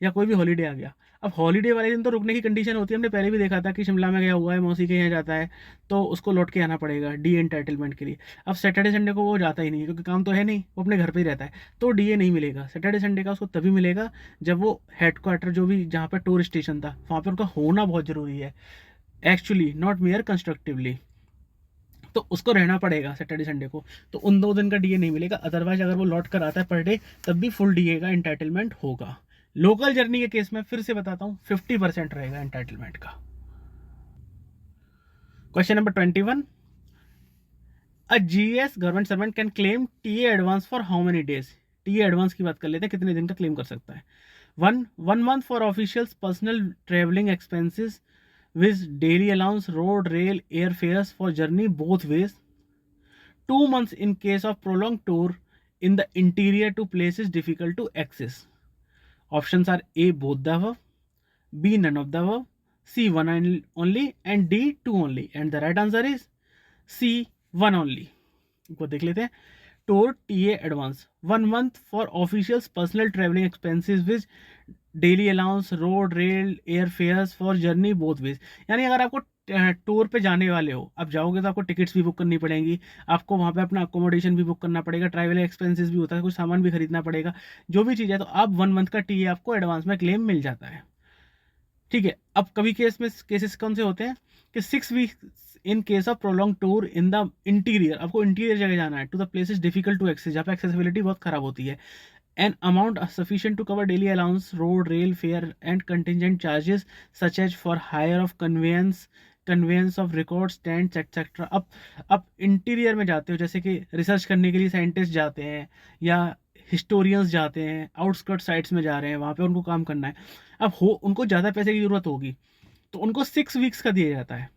या कोई भी हॉलीडे आ गया, अब हॉलीडे वाले दिन तो रुकने की कंडीशन होती है, हमने पहले भी देखा था कि शिमला में गया हुआ है, मौसी के यहाँ जाता है, तो उसको लौट के आना पड़ेगा डी एंटाइटलमेंट के लिए। अब सैटरडे संडे को वो जाता ही नहीं, क्योंकि काम तो है नहीं, वो अपने घर पे ही रहता है, तो डीए नहीं मिलेगा सैटरडे संडे का, उसको तभी मिलेगा जब वो हेडक्वार्टर जो भी जहाँ पर टूर स्टेशन था वहाँ पर उनका होना बहुत ज़रूरी है, एक्चुअली नॉट मेयर कंस्ट्रक्टिवली, तो उसको रहना पड़ेगा सैटरडे संडे को, तो उन 2 दिन का डीए नहीं मिलेगा। अदरवाइज अगर वो लौट कर आता है पर डे तब भी फुल डीए का एंटाइटलमेंट होगा। लोकल जर्नी के केस में फिर से बताता हूँ 50% रहेगा एंटाइटलमेंट का। Question number 21, a GS government servant can claim TA advance for how many days. TA advance की बात कर लेते हैं, कितने दिन का क्लेम कर सकता है। 1 month for officials personal travelling expenses with daily allowance, road, rail, air fares for journey both ways. 2 months in case of prolonged tour in the interior to places difficult to access. Options are A, both the above, B, none of the above, C, one only, and D, two only. And the right answer is C, one only. को देख लेते हैं। Tour TA advance 1 month for officials personal travelling expenses with daily allowance, road, rail, air fares for journey both ways. यानी अगर आपको tour पे जाने वाले हो, आप जाओगे तो आपको टिकट्स भी बुक करनी पड़ेंगी, आपको वहाँ पे अपना अकोमोडेशन भी बुक करना पड़ेगा, ट्रैवल एक्सपेंसेस भी होता है, कुछ सामान भी खरीदना पड़ेगा, जो भी चीज़ है, तो आप 1 month का टीए आपको एडवांस में क्लेम मिल जाता है। ठीक है, अब कभी केसेस कौन से होते हैं कि 6 weeks in case of prolong tour in the interior, आपको इंटीरियर जगह जाना है, to the places difficult to access, जहाँ पे एक्सेसिबिलिटी बहुत खराब होती है, an amount sufficient to cover daily allowance, road, rail fare, and contingent charges such as for hire of conveyance of records, tents, etc. अब इंटीरियर में जाते हो, जैसे कि रिसर्च करने के लिए साइंटिस्ट जाते हैं या हिस्टोरियंस जाते हैं, आउटस्कर्ट साइट्स में जा रहे हैं, वहाँ पे उनको काम करना है, अब हो उनको ज़्यादा पैसे की ज़रूरत होगी, तो उनको 6 वीक्स का दिया जाता है।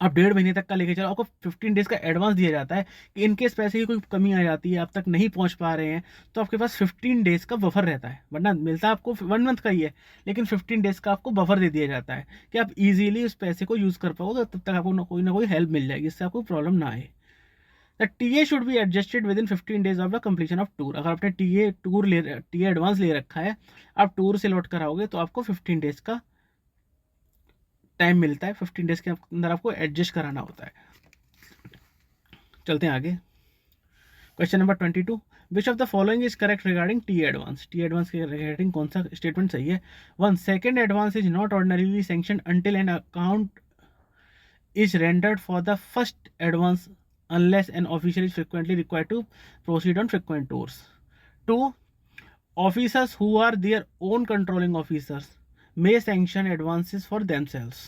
आप 1.5 महीने तक का लेके चलो, आपको 15 डेज का एडवांस दिया जाता है कि इनकेस पैसे की कोई कमी आ जाती है, आप तक नहीं पहुंच पा रहे हैं, तो आपके पास 15 डेज का बफर रहता है, वरना मिलता है आपको 1 मंथ का ही है, लेकिन 15 डेज का आपको बफर दे दिया जाता है कि आप इजीली उस पैसे को यूज़ कर पाओगे, तब तक आपको ना कोई हेल्प मिल जाएगी, इससे आपको प्रॉब्लम ना आए। The TA should be adjusted with in 15 days of the completion of tour. अगर आपने टीए एडवांस ले रखा है, आप टूर से लौट कर आओगे, तो आपको 15 डेज का टाइम मिलता है, 15 डेज के अंदर आपको एडजस्ट कराना होता है। चलते हैं आगे। Question number 22, which of the following is correct regarding T advance. T advance के रिगार्डिंग कौन सा स्टेटमेंट सही है। 1, second advance is not ordinarily sanction until an account is rendered for the first advance unless an official is frequently required to proceed on frequent tours. 2, officers who are their own controlling officers may sanction advances for themselves.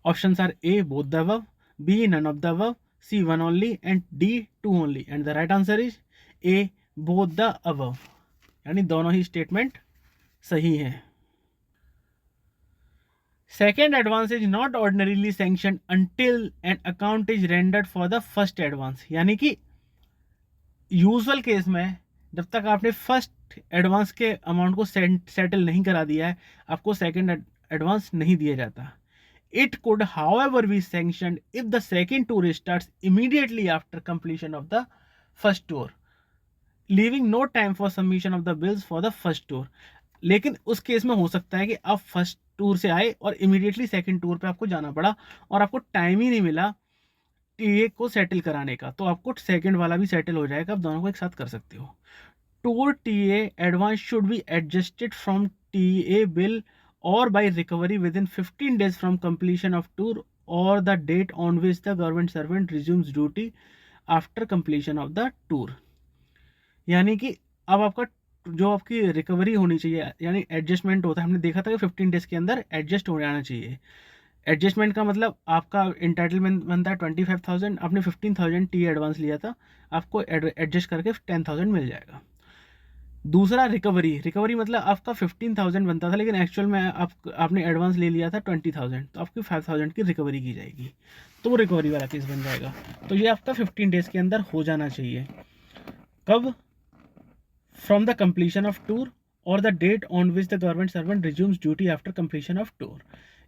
Options are A, both the above, B, none of the above, C, one only, and D, two only. And the right answer is A, both the above. यानी दोनों ही statement सही हैं। Second advance is not ordinarily sanctioned until an account is rendered for the first advance. यानी कि usual case में जब तक आपने फर्स्ट एडवांस के अमाउंट को सेटल नहीं करा दिया है, आपको सेकंड एडवांस नहीं दिया जाता। It could however be sanctioned if the second tour starts immediately after completion of the first tour, leaving no time for submission of the bills for the first tour. लेकिन उस case में हो सकता है कि आप फर्स्ट टूर से आए और इमीडिएटली सेकंड टूर पे आपको जाना पड़ा और आपको टाइम ही नहीं मिला टीए को सेटल कराने का, तो आपको सेकंड वाला भी सेटल हो जाएगा, आप दोनों को एक साथ कर सकते हो। Tour TA advance should be adjusted from TA bill or by recovery within 15 days from completion of tour or the date on which the government servant resumes duty after completion of the tour. यानी कि अब आपका जो आपकी recovery होनी चाहिए, यानी adjustment होता है, हमने देखा था कि 15 डेज के अंदर एडजस्ट हो जाना चाहिए। एडजस्टमेंट का मतलब आपका इंटाइटलमेंट बनता है 25,000, आपने 15,000 टी एडवांस लिया था, आपको एडजस्ट करके 10,000 मिल जाएगा। दूसरा रिकवरी मतलब आपका 15,000 बनता था, लेकिन एक्चुअल में आपने एडवांस ले लिया था 20,000, तो आपकी 5,000 की रिकवरी की जाएगी, तो वो रिकवरी वाला केस बन जाएगा। तो ये आपका 15 डेज के अंदर हो जाना चाहिए। कब? From the completion of tour और the date on which the government servant resumes duty after completion of tour.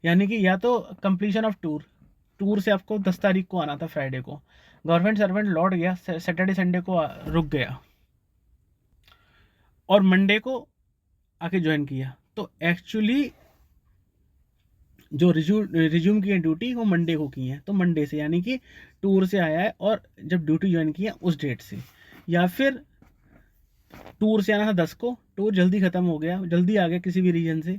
यानी कि या तो कंप्लीशन ऑफ टूर से आपको 10 तारीख को आना था, फ्राइडे को, गवर्नमेंट सर्वेंट लौट गया, सैटरडे संडे को रुक गया और मंडे को आके ज्वाइन किया, तो एक्चुअली जो रिज्यूम की है ड्यूटी वो मंडे को की है, तो मंडे से, यानी कि टूर से आया है और जब ड्यूटी ज्वाइन की है उस डेट से। या फिर टूर से आना था 10 को, टूर जल्दी ख़त्म हो गया, जल्दी आ गया किसी भी रीजन से,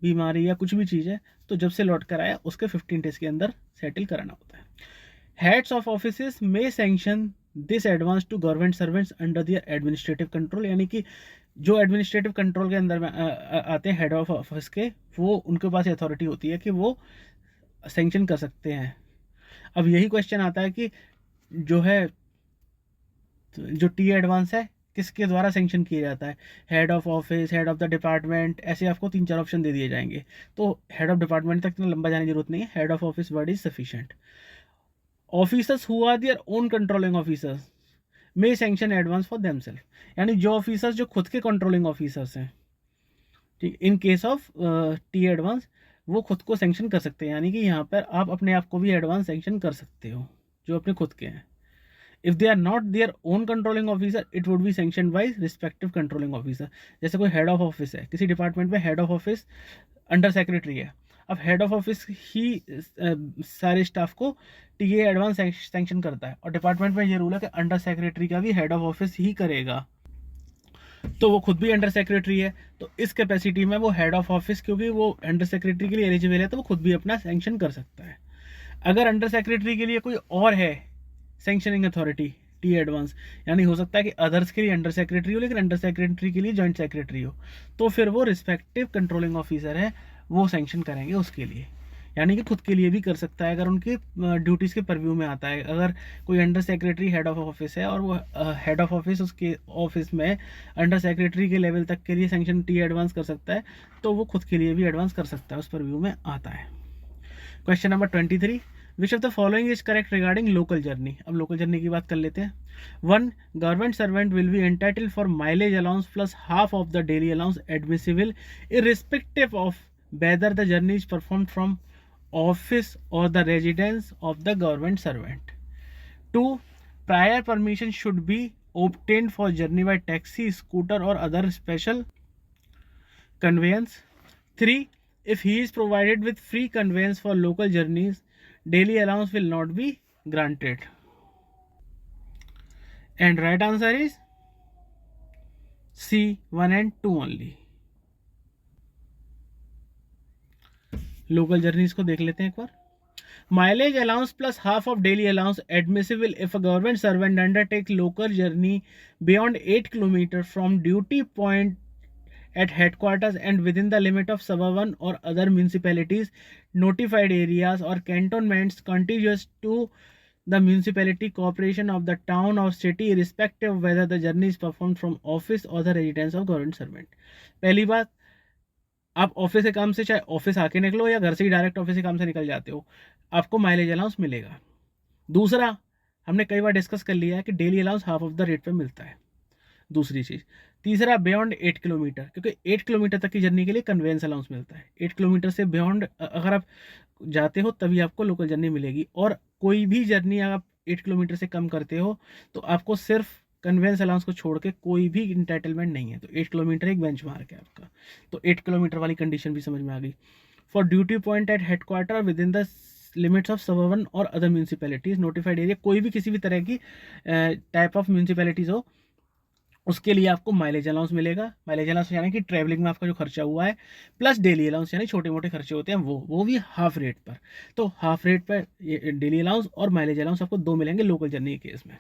बीमारी या कुछ भी चीज़ है, तो जब से लौट कर आया उसके 15 डेज के अंदर सेटल कराना होता है। Heads of office may sanction this advance to government servants under their administrative control. यानी कि जो एडमिनिस्ट्रेटिव कंट्रोल के अंदर में आते हैं हेड ऑफ ऑफिस के, वो उनके पास अथॉरिटी होती है कि वो सैंक्शन कर सकते हैं। अब यही क्वेश्चन आता है कि जो है जो टी एडवांस है किसके द्वारा सैंक्शन किया जाता है? Head of office, head of the department, ऐसे आपको 3-4 ऑप्शन दे दिए जाएंगे। तो हेड ऑफ डिपार्टमेंट तक इतना लंबा जाने की जरूरत नहीं है, head of office word is sufficient. Officers who are their own controlling officers may sanction advance for themselves. यानी जो ऑफिसर्स जो खुद के कंट्रोलिंग ऑफिसर्स हैं, ठीक, इन केस ऑफ टी एडवांस वो खुद को सैंक्शन कर सकते हैं। यानी कि यहाँ पर आप अपने आप को भी एडवांस सैंक्शन कर सकते हो जो अपने खुद के हैं। If they are not their own controlling officer it would be sanction by respective controlling officer. जैसे कोई हेड ऑफ ऑफिस है किसी डिपार्टमेंट में, head of office under secretary है, अब हेड ऑफ ऑफिस ही सारे स्टाफ को टीए एडवांस सैंक्शन करता है, और डिपार्टमेंट में ये रूल है कि अंडर सेक्रेटरी का भी हेड ऑफ ऑफिस ही करेगा, तो वो खुद भी अंडर सेक्रेटरी है, तो इस कैपेसिटी में वो हेड ऑफ ऑफिस, क्योंकि वो अंडर सेक्रेटरी के लिए एलिजिबल है, तो वो खुद भी अपना सैंक्शन कर सकता है। अगर अंडर सेक्रेटरी के लिए कोई और है सैंक्शनिंग अथॉरिटी टी एडवांस, यानी हो सकता है कि अदर्स के लिए अंडर सेक्रेटरी हो लेकिन अंडर सेक्रेटरी के लिए जॉइंट सेक्रेटरी हो, तो फिर वो रिस्पेक्टिव कंट्रोलिंग ऑफिसर है वो सैंक्शन करेंगे उसके लिए। यानी कि खुद के लिए भी कर सकता है अगर उनकी ड्यूटीज़ के परव्यू में आता है। अगर कोई under secretary head of office है और वो हेड ऑफ ऑफिस उसके ऑफिस में अंडर सेक्रेटरी के लेवल तक के लिए सैंक्शन टी एडवांस कर सकता है, तो वो खुद के लिए भी एडवांस कर सकता है, उस परव्यू में आता है। Question number 23, which of the following is correct regarding local journey. अब लोकल जर्नी की बात कर लेते हैं। 1, government servant will be entitle for mileage allowance plus half of the daily allowance admissible irrespective of whether the journey is performed from office और the residence of the government servant. 2, prior permission should be obtained for journey by taxi, scooter or other special conveyance. 3, if he is provided with free conveyance for local journeys, daily allowance will not be granted. And right answer is C, 1 and 2 only. Local journeys को देख लेते हैं एक बार। Mileage allowance plus half of daily allowance admissible if a government servant undertake local journey beyond 8 kilometre from duty point at headquarters and within the limit of suburban or other municipalities, notified areas or cantonments contiguous to the municipality corporation of the town or city, irrespective of whether the journey is performed from office or the residence of government servant. पहली बात, आप office के काम से चाहे office आके निकलो या घर से ही डायरेक्ट ऑफिस के काम से निकल जाते हो, आपको माइलेज अलाउंस मिलेगा। दूसरा, हमने कई बार डिस्कस कर लिया है कि daily allowance half of the rate पे मिलता है। दूसरी चीज़, तीसरा, बियॉन्ड 8 किलोमीटर, क्योंकि 8 किलोमीटर तक की जर्नी के लिए कन्वेंस अलाउंस मिलता है। 8 किलोमीटर से बियॉन्ड अगर आप जाते हो तभी आपको लोकल जर्नी मिलेगी, और कोई भी जर्नी आप 8 किलोमीटर से कम करते हो तो आपको सिर्फ कन्वेंस अलाउंस को छोड़ के कोई भी इंटाइटलमेंट नहीं है। तो 8 किलोमीटर एक बेंचमार्क है आपका, तो 8 किलोमीटर वाली कंडीशन भी समझ में आ गई। For duty point at headquarter within the limits of suburban और अदर म्यूनसिपैलिटीज, नोटिफाइड एरिया, कोई भी किसी भी तरह की टाइप ऑफ म्यूनसिपैलिटीज हो, उसके लिए आपको माइलेज अलाउंस मिलेगा। माइलेज अलाउंस यानी कि ट्रैवलिंग में आपका जो खर्चा हुआ है, प्लस डेली अलाउंस यानी छोटे मोटे खर्चे होते हैं वो भी हाफ रेट पर। तो हाफ रेट पर डेली अलाउंस और माइलेज अलाउंस आपको दो मिलेंगे लोकल जर्नी के केस में।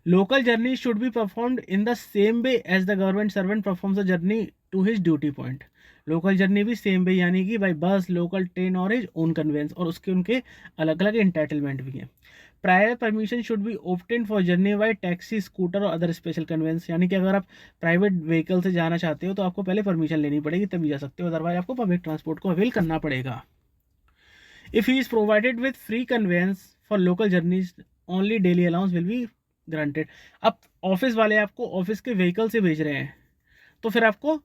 Local journey should be performed in the same way as the government servant performs the journey to his duty point. Local journey भी same way यानी कि by bus, local train और his own conveyance, और उसके उनके अलग अलग entitlement भी हैं। Prior permission should be obtain for journey by taxi, scooter और अदर स्पेशल कन्वेंस, यानी कि अगर आप प्राइवेट व्हीकल से जाना चाहते हो तो आपको पहले परमिशन लेनी पड़ेगी तभी जा सकते हो, अदरवाइज आपको पब्लिक ट्रांसपोर्ट को अवेल करना पड़ेगा। If he is provided with free conveyance for local journeys only daily allowance will be granted. अब ऑफिस वाले आपको ऑफिस के व्हीकल से भेज रहे हैं तो फिर आपको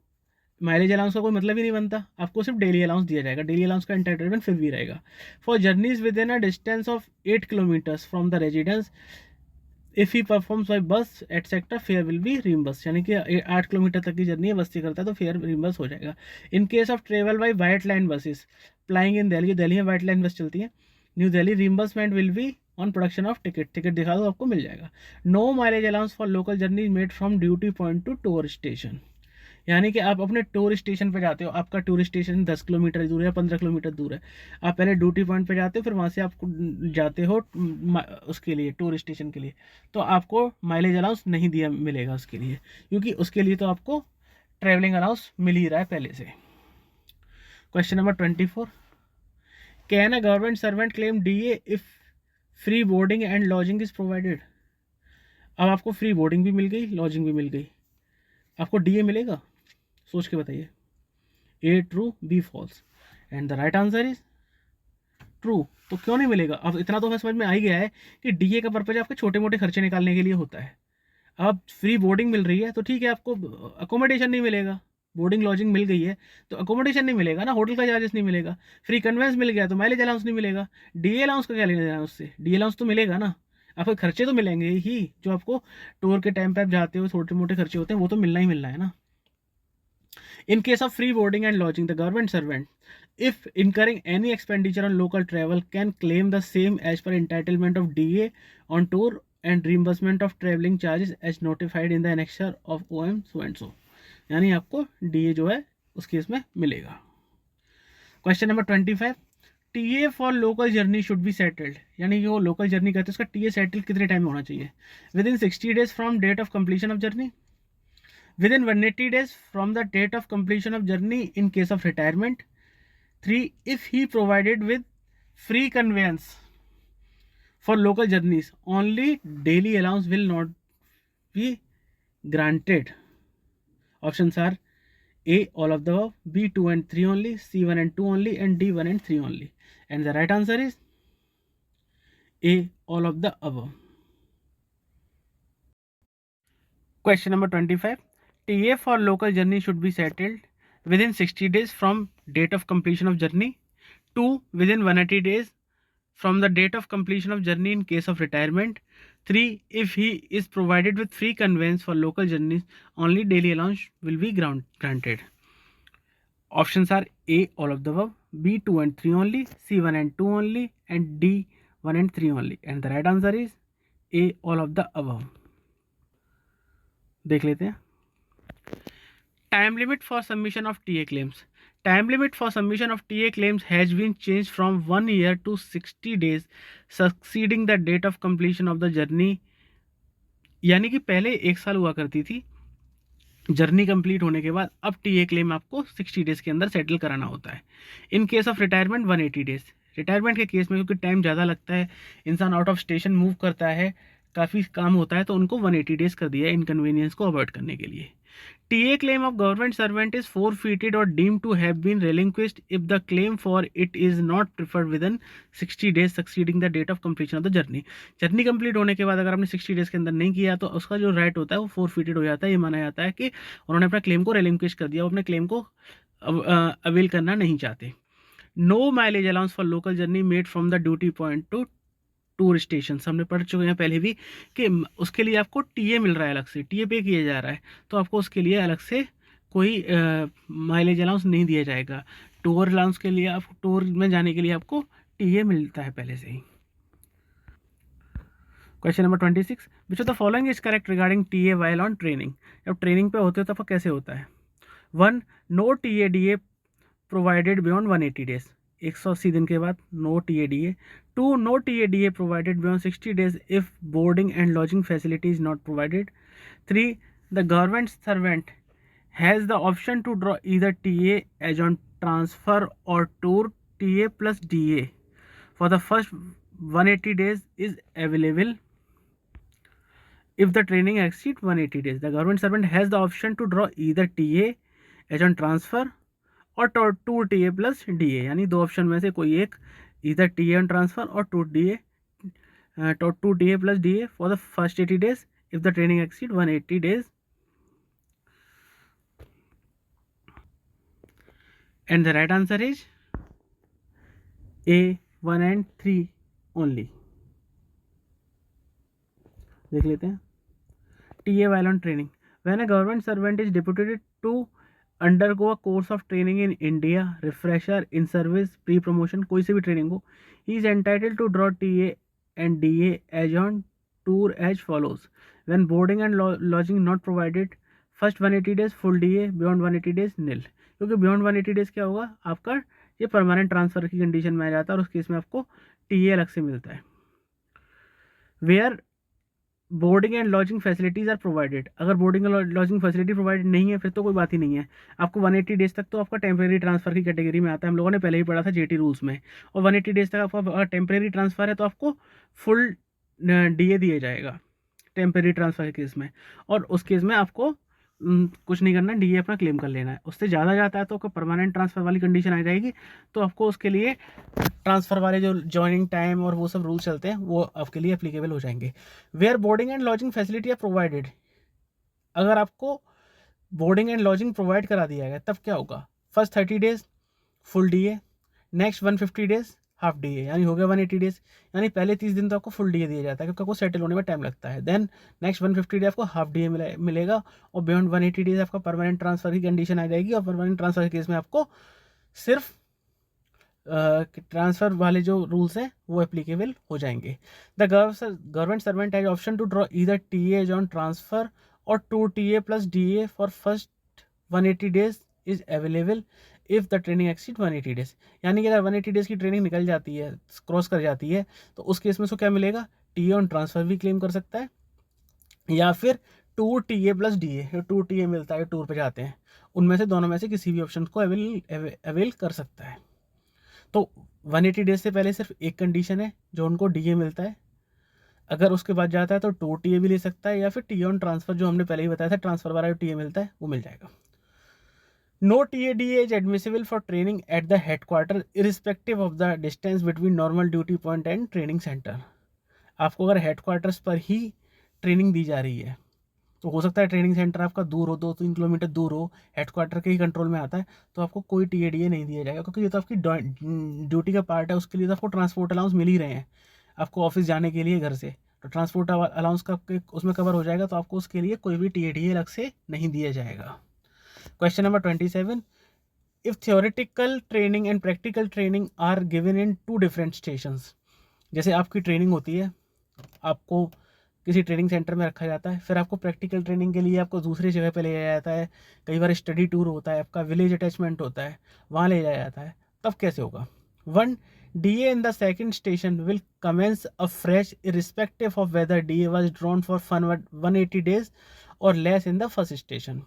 माइलेज अलाउंस का कोई मतलब ही नहीं बनता, आपको सिर्फ डेली अलाउंस दिया जाएगा, डेली अलाउंस का एंटाइटलमेंट फिर भी रहेगा। For journeys with in a distance of 8 kilometres from the residence if he performs by bus etcetera fair will be reimburse, यानी कि 8 किलोमीटर तक की जर्नी है, बस से करता है तो फेयर रिम्बर्स हो जाएगा। In case of travel by white line buses plying in Delhi, Delhi में वाइट लाइन बस चलती है, New Delhi, reimbursement will be on production of ticket, ticket दिखा दो आपको मिल जाएगा। No mileage allowance for local journey made from duty point to tour station, यानी कि आप अपने टूर स्टेशन पे जाते हो, आपका टूर स्टेशन 10 किलोमीटर दूर है, 15 किलोमीटर दूर है, आप पहले ड्यूटी पॉइंट पे जाते हो, फिर वहाँ से आप जाते हो उसके लिए टूर स्टेशन के लिए, तो आपको माइलेज अलाउंस नहीं दिया मिलेगा उसके लिए, क्योंकि उसके लिए तो आपको ट्रैवलिंग अलाउंस मिल ही रहा है पहले से। Question number 24, can a government servant claim DA if free boarding and lodging is provided? अब आपको फ्री बोर्डिंग भी मिल गई, लॉजिंग भी मिल गई, आपको DA मिलेगा? सोच के बताइए। A true, B false, and the right answer is true. तो क्यों नहीं मिलेगा? अब इतना तो हमें समझ में आ ही गया है कि DA का पर्पज आपके छोटे मोटे खर्चे निकालने के लिए होता है। अब फ्री बोर्डिंग मिल रही है तो ठीक है, आपको अकोमोडेशन नहीं मिलेगा, बोर्डिंग लॉजिंग मिल गई है तो अकोमोडेशन नहीं मिलेगा ना, होटल का चार्जेस नहीं मिलेगा, फ्री कन्वेंस मिल गया तो माइलेज अलाउंस नहीं मिलेगा, DA अलाउंस का क्या लेना देना उससे? DA अलाउंस तो मिलेगा ना, आपके खर्चे तो मिलेंगे ही, जो आपको टूर के टाइम पे आप जाते हो छोटे मोटे खर्चे होते हैं वो तो मिलना ही मिलना है ना। In case of free boarding and lodging, the government servant, if incurring any expenditure on local travel, can claim the same as per entitlement of DA on tour and reimbursement of travelling charges as notified in the annexure of OM so and so, यानी आपको DA जो है उस case में मिलेगा। Question number 25, TA for local journey should be settled, यानी कि वो लोकल जर्नी करते हैं उसका TA सेटल कितने टाइम में होना चाहिए? Within 60 days from date of completion of journey, within 180 days from the date of completion of journey in case of retirement, 3 if he provided with free conveyance for local journeys, only daily allowance will not be granted. Options are A all of the above, B 2 and 3 only, C 1 and 2 only, and D 1 and 3 only, and the right answer is A all of the above. Question number 25, TA for local journey should be settled within 60 days from date of completion of journey, 2 within 180 days from the date of completion of journey in case of retirement, 3 if he is provided with free conveyance for local journeys, only daily allowance will be granted. Options are A all of the above, B 2 and 3 only, C 1 and 2 only, and D 1 and 3 only, and the right answer is A all of the above. देख लेते हैं। Time limit for submission of TA claims. Time limit for submission of TA claims has been changed from 1 year to 60 days succeeding the date of completion of the journey, यानी कि पहले 1 साल हुआ करती थी जर्नी कंप्लीट होने के बाद, अब TA क्लेम आपको 60 डेज के अंदर सेटल कराना होता है। इन case of retirement 180 days, retirement के केस में क्योंकि टाइम ज़्यादा लगता है, इंसान आउट ऑफ स्टेशन मूव करता है, काफ़ी काम होता है, तो उनको 180 डेज कर दिया है इनकन्वीनियंस को अवॉइड करने के लिए। TA claim of government servant is forfeited or deemed to have been relinquished if the claim for it is not preferred within 60 days succeeding the date of completion of the journey. Journey complete होने के बाद अगर आपने 60 days के अंदर नहीं किया तो उसका जो राइट होता है वो forfeited हो जाता है। ये माना जाता है कि उन्होंने अपना क्लेम को relinquish कर दिया, वो अपने क्लेम को अवेल करना नहीं चाहते। No mileage allowance for local journey made from the duty point to tour station, हमने पढ़ चुके हैं पहले भी कि उसके लिए आपको TA मिल रहा है, अलग से TA पे किया जा रहा है, तो आपको उसके लिए अलग से कोई माइलेज अलाउंस नहीं दिया जाएगा। टूर अलाउंस के लिए, आप टूर में जाने के लिए आपको TA मिलता है पहले से ही। Question number 26, which of the following is correct regarding TA while on training. जब ट्रेनिंग पे होते हो तो आपका कैसे होता है? 1 no TA DA provided beyond 180 days, 180 दिन के बाद no TA DA। 2 no TA DA provided beyond 60 days if boarding and lodging facility is not provided. 3 the government servant has the option to draw either TA as on transfer और tour TA plus DA for the first 180 days is available if the training exceeds 180 days. The government servant has the option to draw either TA as on transfer और 2 TA plus DA, यानी दो option में से कोई एक, इधर TA on transfer और 2 DA to DA plus DA for the first 80 days if the training exceed 180 days. And the right answer is A, 1 and 3 only. देख लेते हैं. TA while on training. When a government servant is deputed to undergo a course of training in India, refresher, in service, pre-promotion, कोई से भी training हो, he is entitled to draw TA and DA as on tour as follows. When boarding and lodging not provided, first 180 days full DA, beyond 180 days nil. क्योंकि beyond 180 days क्या होगा, आपका ये permanent transfer की condition में आ जाता है और उस केस में आपको TA अलग से मिलता है. Where boarding and lodging facilities are provided. अगर बोर्डिंग और लॉजिंग फैसिलिटी प्रोवाइडेड नहीं है फिर तो कोई बात ही नहीं है. आपको 180 डेज तक तो आपका टेम्प्रेरी ट्रांसफर की कैटेगरी में आता है, हम लोगों ने पहले ही पढ़ा था जेटी रूल्स में. और 180 डेज तक आपका अगर टेम्प्रेरी ट्रांसफर है तो आपको फुल DA दिया जाएगा टेम्प्रेरी ट्रांसफर के केस में. और उस केस में आपको कुछ नहीं करना, DA अपना क्लेम कर लेना है. उससे ज़्यादा जाता है तो आपका परमानेंट ट्रांसफ़र वाली कंडीशन आ जाएगी, तो आपको उसके लिए ट्रांसफ़र वाले जो जॉइनिंग टाइम और वो सब रूल चलते हैं वो आपके लिए एप्लीकेबल हो जाएंगे. Where boarding and lodging facility are provided. अगर आपको बोर्डिंग एंड लॉजिंग प्रोवाइड करा दिया गया तब क्या होगा, first 30 days full DA, next 150 days half DA, यानी हो गया 180 डेज. यानी पहले 30 दिन तो आपको फुल DA दिया जाता है क्योंकि आपको सेटल होने में टाइम लगता है. देन नेक्स्ट 150 डे आपको हाफ DA मिलेगा और बियॉन्ड 180 डेज आपका परमानेंट ट्रांसफर की कंडीशन आ जाएगी. और परमानेंट ट्रांसफर के केस में आपको सिर्फ ट्रांसफर वाले जो रूल्स हैं वो एप्लीकेबल हो जाएंगे. The government servant has option to draw either TA on transfer और 2 TA plus DA for first 180 days is available if the training exceed 180 days. यानी कि अगर 180 डेज की ट्रेनिंग निकल जाती है, क्रॉस कर जाती है, तो उस केस में उसको क्या मिलेगा, TA ऑन ट्रांसफ़र भी क्लेम कर सकता है या फिर 2 TA प्लस DA. 2 TA मिलता है टूर पे जाते हैं, उनमें से दोनों में से किसी भी ऑप्शन को अवेल कर सकता है. तो 180 डेज से पहले सिर्फ एक कंडीशन है जो उनको DA मिलता है. अगर उसके बाद जाता है तो 2 TA भी ले सकता है या फिर TA ऑन ट्रांसफ़र जो हमने पहले ही बताया था, ट्रांसफ़र वाला जो TA मिलता है वो मिल जाएगा. No TADA is admissible for training at the headquarters irrespective of the distance between normal duty point and training center. आपको अगर हेडक्वार्टर्स पर ही ट्रेनिंग दी जा रही है तो हो सकता है ट्रेनिंग सेंटर आपका दूर हो, 2-3 किलोमीटर दूर हो, हेडक्वार्टर के ही कंट्रोल में आता है, तो आपको कोई TADA नहीं दिया जाएगा क्योंकि ये तो आपकी ड्यूटी का पार्ट है. उसके लिए तो आपको ट्रांसपोर्ट अलाउंस मिल ही रहे हैं आपको ऑफिस जाने के लिए घर से, तो ट्रांसपोर्ट अलाउंस का उसमें कवर हो जाएगा, तो आपको उसके लिए कोई भी TADA अलग से नहीं दिया जाएगा. Question number 27. If theoretical training and practical training are given in 2 different stations. जैसे आपकी ट्रेनिंग होती है, आपको किसी ट्रेनिंग सेंटर में रखा जाता है, फिर आपको प्रैक्टिकल ट्रेनिंग के लिए आपको दूसरी जगह पे ले जाया जाता है. कई बार स्टडी टूर होता है, आपका विलेज अटैचमेंट होता है, वहाँ ले जाया जाता है. तब कैसे होगा, 1. DA in the second station will commence afresh irrespective of whether DA was drawn for 180 days or less in the first station.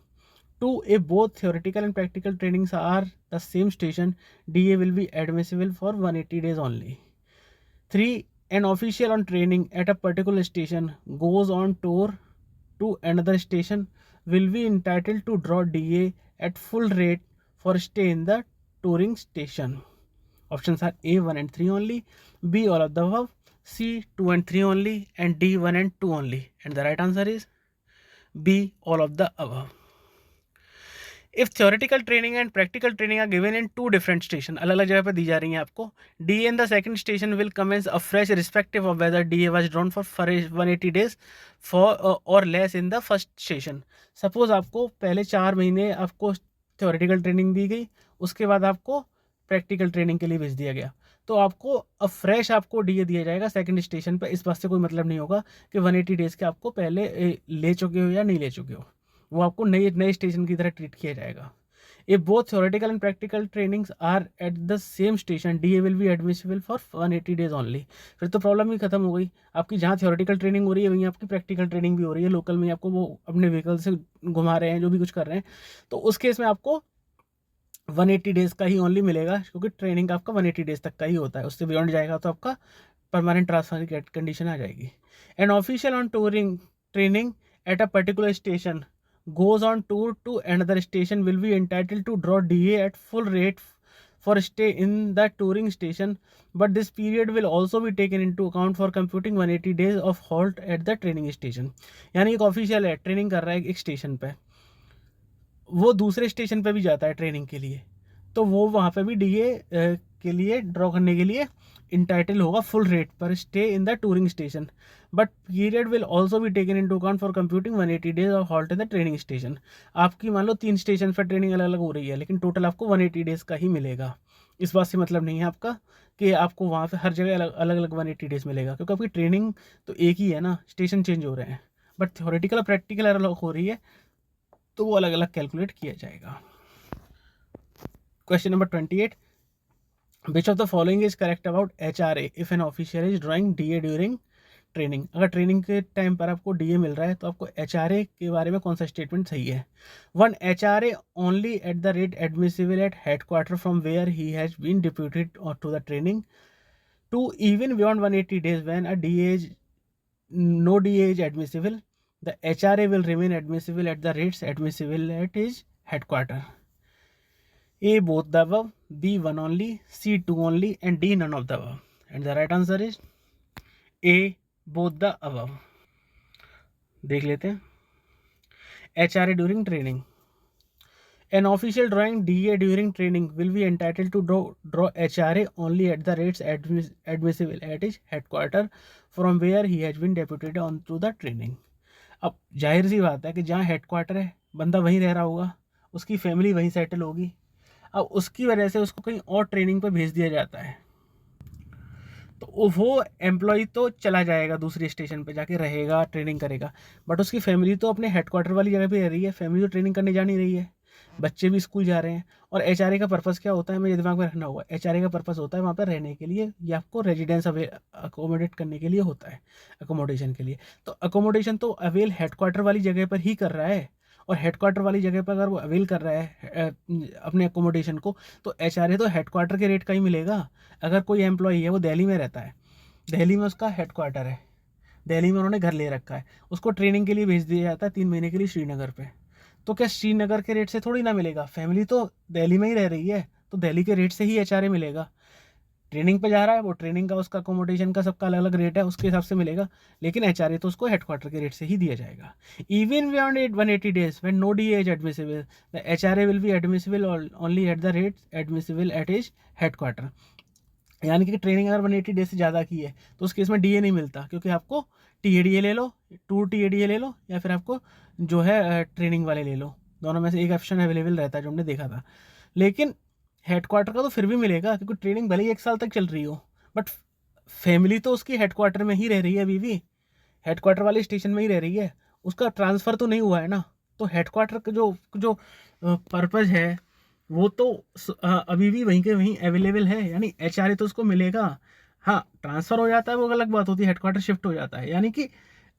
2. If both theoretical and practical trainings are the same station, DA will be admissible for 180 days only. 3. An official on training at a particular station goes on tour to another station will be entitled to draw DA at full rate for stay in the touring station. Options are A, 1 and 3 only, B, all of the above, C, 2 and 3 only, and D, 1 and 2 only. And the right answer is B, all of the above. If theoretical training and practical training are given in 2 different stations, अलग अलग जगह पर दी जा रही हैं आपको, DA in the second station will commence afresh irrespective of whether DA was drawn for 180 days for or less in the first station. Suppose आपको पहले 4 महीने आपको theoretical training दी गई, उसके बाद आपको प्रैक्टिकल ट्रेनिंग के लिए भेज दिया गया, तो आपको फ्रेश आपको DA दिया जाएगा सेकंड स्टेशन पर. इस बात से कोई मतलब नहीं होगा कि 180 डेज़ के आपको पहले ले चुके हो या नहीं ले चुके हो, वो आपको नए स्टेशन की तरह ट्रीट किया जाएगा. If both theoretical and practical trainings are at the same station, DA will be admissible for 180 days only. फिर तो प्रॉब्लम ही खत्म हो गई. आपकी जहाँ थ्योरेटिकल ट्रेनिंग हो रही है वहीं आपकी प्रैक्टिकल ट्रेनिंग भी हो रही है, लोकल में आपको वो अपने व्हीकल से घुमा रहे हैं, जो भी कुछ कर रहे हैं, तो उस केस में आपको 180 डेज़ का ही ओनली मिलेगा क्योंकि ट्रेनिंग आपका 180 डेज़ तक का ही होता है. उससे बियॉन्ड जाएगा तो आपका परमानेंट ट्रांसफर की कंडीशन आ जाएगी. An official on touring training at a particular station goes on tour to another station will be entitled to draw DA at full rate for stay in the touring station, but this period will also be taken into account for computing 180 days of halt at the training station. यानी एक official है, training कर रहा है एक station पे, वो दूसरे स्टेशन पे भी जाता है ट्रेनिंग के लिए, तो वो वहाँ पे भी डीए के लिए ड्रॉ करने के लिए इंटाइटल होगा फुल रेट पर stay in the touring station, but period will also भी taken into account for computing 180 days of halt in the training station. आपकी मान लो 3 स्टेशन पर ट्रेनिंग अलग अलग हो रही है, लेकिन टोटल आपको 180 डेज़ का ही मिलेगा. इस बात से मतलब नहीं है आपका कि आपको वहाँ पे हर जगह अलग अलग 180 डेज़ मिलेगा, क्योंकि आपकी ट्रेनिंग तो एक ही है ना, स्टेशन चेंज हो रहे हैं, बट थ्योरेटिकल और प्रैक्टिकल अलग हो रही है, तो वो अलग अलग कैलकुलेट किया जाएगा. Question number 28. Which of the following is correct about HRA if an official is drawing DA during training? अगर ट्रेनिंग के टाइम पर आपको DA मिल रहा है तो आपको HRA के बारे में कौन सा स्टेटमेंट सही है? 1. HRA only at the rate admissible at headquarter from where he has been deputed or to the training. 2. Even beyond 180 days when a DA is no DA is admissible, the HRA will remain admissible at the rates admissible at his headquarter. A both the above, B one only, C two only, and D none of the above. And the right answer is A both the above. देख लेते हैं. HRA during training. An official drawing DA during training will be entitled to draw HRA only at the rates admissible at his headquarter from where he has been deputed on to the training. अब जाहिर सी बात है कि जहाँ headquarter है बंदा वहीं रह रहा होगा, उसकी फैमिली वहीं सेटल होगी, अब उसकी वजह से उसको कहीं और ट्रेनिंग पे भेज दिया जाता है, तो वो एम्प्लॉय तो चला जाएगा दूसरे स्टेशन पे जाके रहेगा, ट्रेनिंग करेगा, बट उसकी फैमिली तो अपने हेडक्वार्टर वाली जगह पे रह रही है, फैमिली तो ट्रेनिंग करने जा नहीं रही है, बच्चे भी स्कूल जा रहे हैं. और एचआरए का पर्पस क्या होता है, मुझे दिमाग में रखना होगा. एचआरए का पर्पस होता है वहाँ पर रहने के लिए या आपको रेजिडेंस अकोमोडेट करने के लिए होता है, अकोमोडेशन के लिए. तो अकोमोडेशन तो अवेल हेडक्वार्टर वाली जगह पर ही कर रहा है, और हेडक्वार्टर वाली जगह पर अगर वो अवेल कर रहा है अपने अकोमोडेशन को, तो एचआरए तो हेडक्वार्टर के रेट का ही मिलेगा. अगर कोई एम्प्लॉई है वो दिल्ली में रहता है, दिल्ली में उसका हेडक्वार्टर है, दिल्ली में उन्होंने घर ले रखा है, उसको ट्रेनिंग के लिए भेज दिया जाता है 3 महीने के लिए श्रीनगर पे, तो क्या श्रीनगर के रेट से थोड़ी ना मिलेगा, फैमिली तो दिल्ली में ही रह रही है, तो दिल्ली के रेट से ही एचआरए मिलेगा. ट्रेनिंग पे जा रहा है वो, ट्रेनिंग का उसका अकोमोडेशन का सबका अलग अलग रेट है, उसके हिसाब से मिलेगा, लेकिन एचआरए तो उसको हेडक्वार्टर के रेट से ही दिया जाएगा. Even beyond 180 days when no DA is admissible, the HRA will be admissible only at the rate admissible at his headquarter. यानी कि ट्रेनिंग अगर 180 डेज से ज़्यादा की है तो उस केस में डीए नहीं मिलता, क्योंकि आपको टीएडीए ले लो, 2 टीएडीए ले लो, या फिर आपको जो है ट्रेनिंग वाले ले लो, दोनों में से एक ऑप्शन अवेलेबल रहता है जो हमने देखा था. लेकिन हेडक्वार्टर का तो फिर भी मिलेगा, क्योंकि ट्रेनिंग भले ही 1 साल तक चल रही हो, बट फैमिली तो उसकी हेडक्वार्टर में ही रह रही है, अभी भी हेडक्वार्टर वाले स्टेशन में ही रह रही है, उसका ट्रांसफ़र तो नहीं हुआ है ना. तो हेडक्वार्टर का जो पर्पज़ है वो तो अभी भी वहीं के वहीं अवेलेबल है, यानी एचआरए तो उसको मिलेगा. हाँ, ट्रांसफ़र हो जाता है वो अलग बात होती है, हेडक्वार्टर शिफ्ट हो जाता है. यानी कि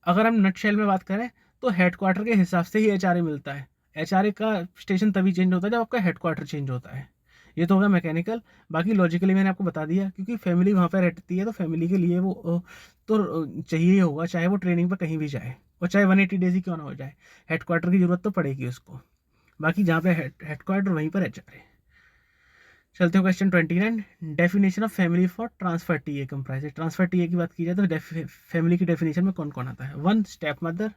अगर हम नटशेल में बात करें तो हेडक्वार्टर के हिसाब से ही एचआरए मिलता है. एचआरए का स्टेशन तभी चेंज होता है जब आपका हेडक्वार्टर चेंज होता है. ये तो होगा मैकेनिकल. बाकी लॉजिकली मैंने आपको बता दिया, क्योंकि फैमिली वहाँ पर रहती है, तो फैमिली के लिए वो तो चाहिए ही होगा, चाहे वो ट्रेनिंग पर कहीं भी जाए, और चाहे 180 डेज ही क्यों ना हो जाए, हेडक्वार्टर की ज़रूरत तो पड़ेगी उसको. बाकी जहाँ पे हेडक्वार्टर वहीं पर एचआरए. चलते हैं question 29. Definition of family for transfer TA comprise. Transfer TA की बात की जाए तो फैमिली की डेफिनेशन में कौन कौन आता है? 1. Step mother,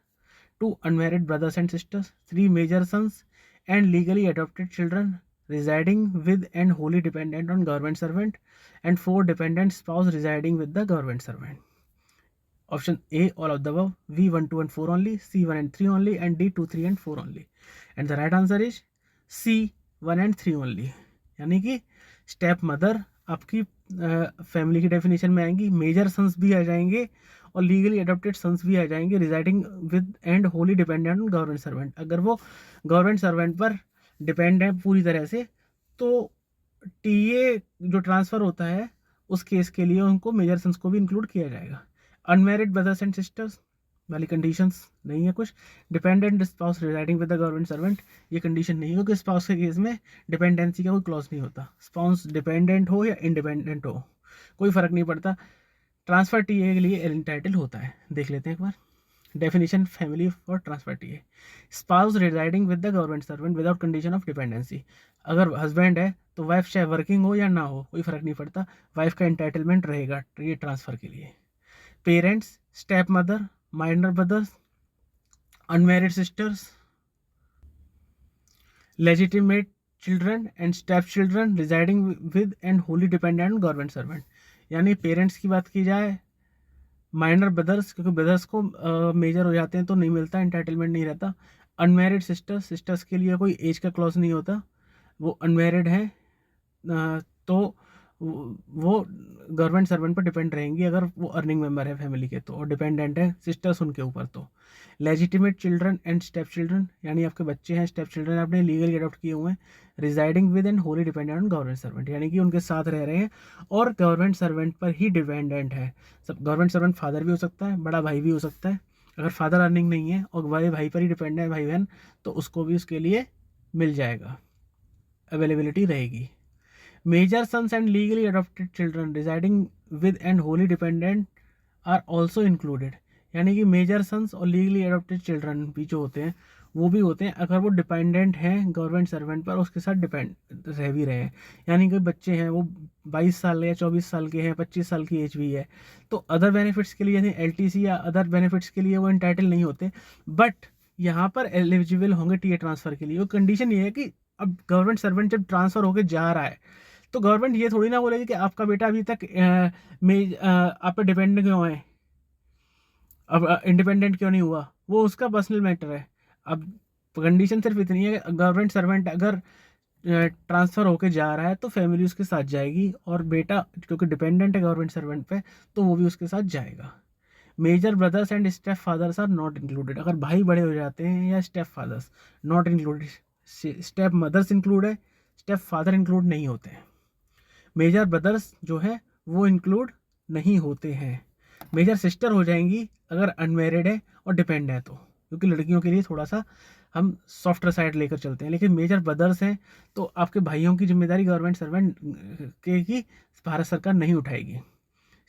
2. Unmarried brothers and sisters, 3. Major sons and legally adopted children residing with and wholly dependent on government servant, and 4. dependent spouse residing with the government servant. Option A all of the above, B 1, 2 and 4 only, C 1 and 3 only, and D 2, 3 and 4 only. And the right answer is C 1 and 3 only. यानी कि step mother आपकी family की definition में आएंगी, major sons भी आ जाएंगे, और legally adopted sons भी आ जाएंगे, residing with and wholly dependent on government servant. अगर वो गवर्नमेंट सर्वेंट पर डिपेंड है पूरी तरह से, तो टीए जो ट्रांसफ़र होता है उस केस के लिए उनको मेजर सन्स को भी इंक्लूड किया जाएगा. अनमैरिड ब्रदर्स एंड सिस्टर्स वाली कंडीशंस नहीं है कुछ. Dependent spouse residing with the government servant, ये कंडीशन नहीं हो, क्योंकि स्पाउस के केस में डिपेंडेंसी का कोई क्लॉज नहीं होता. स्पाउस डिपेंडेंट हो या इंडिपेंडेंट हो कोई फ़र्क नहीं पड़ता, ट्रांसफ़र टीए के लिए एंटाइटल होता है. देख लेते हैं एक बार. Definition family for transfer TA, spouse residing with the government servant without condition of dependency. अगर हस्बैंड है तो वाइफ चाहे वर्किंग हो या ना हो कोई फर्क नहीं पड़ता, वाइफ का एंटाइटलमेंट रहेगा ये ट्रांसफर के लिए। Parents, step mother, minor brothers, unmarried sisters, legitimate children and step children residing with and wholly dependent on government servant. यानी पेरेंट्स की बात की जाए, माइनर ब्रदर्स, क्योंकि ब्रदर्स को मेजर हो जाते हैं तो नहीं मिलता, एंटाइटलमेंट नहीं रहता। अनमैरिड सिस्टर्स, सिस्टर्स के लिए कोई एज का क्लॉज नहीं होता, वो अनमैरिड हैं तो वो गवर्नमेंट सर्वेंट पर डिपेंड रहेंगी अगर वो अर्निंग मेंबर है फैमिली के तो, और डिपेंडेंट है सिस्टर्स उनके ऊपर तो। Legitimate children and step children, यानी आपके बच्चे हैं, स्टेप चिल्ड्रन आपने लीगली अडॉप्ट किए हुए हैं। Residing with and wholly dependent on government servant, यानी कि उनके साथ रह रहे हैं और गवर्नमेंट सर्वेंट पर ही डिपेंडेंट है। सब गवर्नमेंट सर्वेंट फादर भी हो सकता है, बड़ा भाई भी हो सकता है। अगर फादर अर्निंग नहीं है और बड़े भाई पर ही डिपेंड है, भाई बहन, तो उसको भी उसके लिए मिल जाएगा, अवेलेबिलिटी रहेगी। Major sons and legally adopted children residing with and wholly dependent are also included, यानी कि मेजर सन्स और लीगली अडॉप्टेड चिल्ड्रन भी जो होते हैं वो भी होते हैं अगर वो डिपेंडेंट हैं गवर्नमेंट सर्वेंट पर, उसके साथ डिपेंड रह भी रहे हैं। यानी कि बच्चे हैं वो 22 साल या 24 साल के हैं, 25 साल की एज भी है, तो अदर बेनिफिट्स के लिए, यानी एलटीसी या अदर बेनिफिट्स के लिए वो इंटाइटल नहीं होते, बट यहाँ पर एलिजिबल होंगे टीए ट्रांसफ़र के लिए। वो कंडीशन ये है कि अब गवर्नमेंट सर्वेंट जब ट्रांसफ़र होकर जा रहा है तो गवर्नमेंट ये थोड़ी ना बोलेगी कि आपका बेटा अभी तक आप पे डिपेंड क्यों है, अब इंडिपेंडेंट क्यों नहीं हुआ, वो उसका पर्सनल मैटर है। अब कंडीशन सिर्फ इतनी है कि गवर्नमेंट सर्वेंट अगर ट्रांसफ़र होके जा रहा है तो फैमिली उसके साथ जाएगी, और बेटा क्योंकि डिपेंडेंट है गवर्नमेंट सर्वेंट पे तो वो भी उसके साथ जाएगा। Major brothers and step fathers are not included, अगर भाई बड़े हो जाते हैं या step fathers not included, step mothers include है, स्टेप फादर इंक्लूड नहीं होते हैं। मेजर ब्रदर्स जो है वो इंक्लूड नहीं होते हैं। मेजर सिस्टर हो जाएंगी अगर अनमेरिड है और डिपेंड है तो, क्योंकि लड़कियों के लिए थोड़ा सा हम सॉफ्टर साइड लेकर चलते हैं। लेकिन मेजर ब्रदर्स हैं तो आपके भाइयों की जिम्मेदारी गवर्नमेंट सर्वेंट के की भारत सरकार नहीं उठाएगी,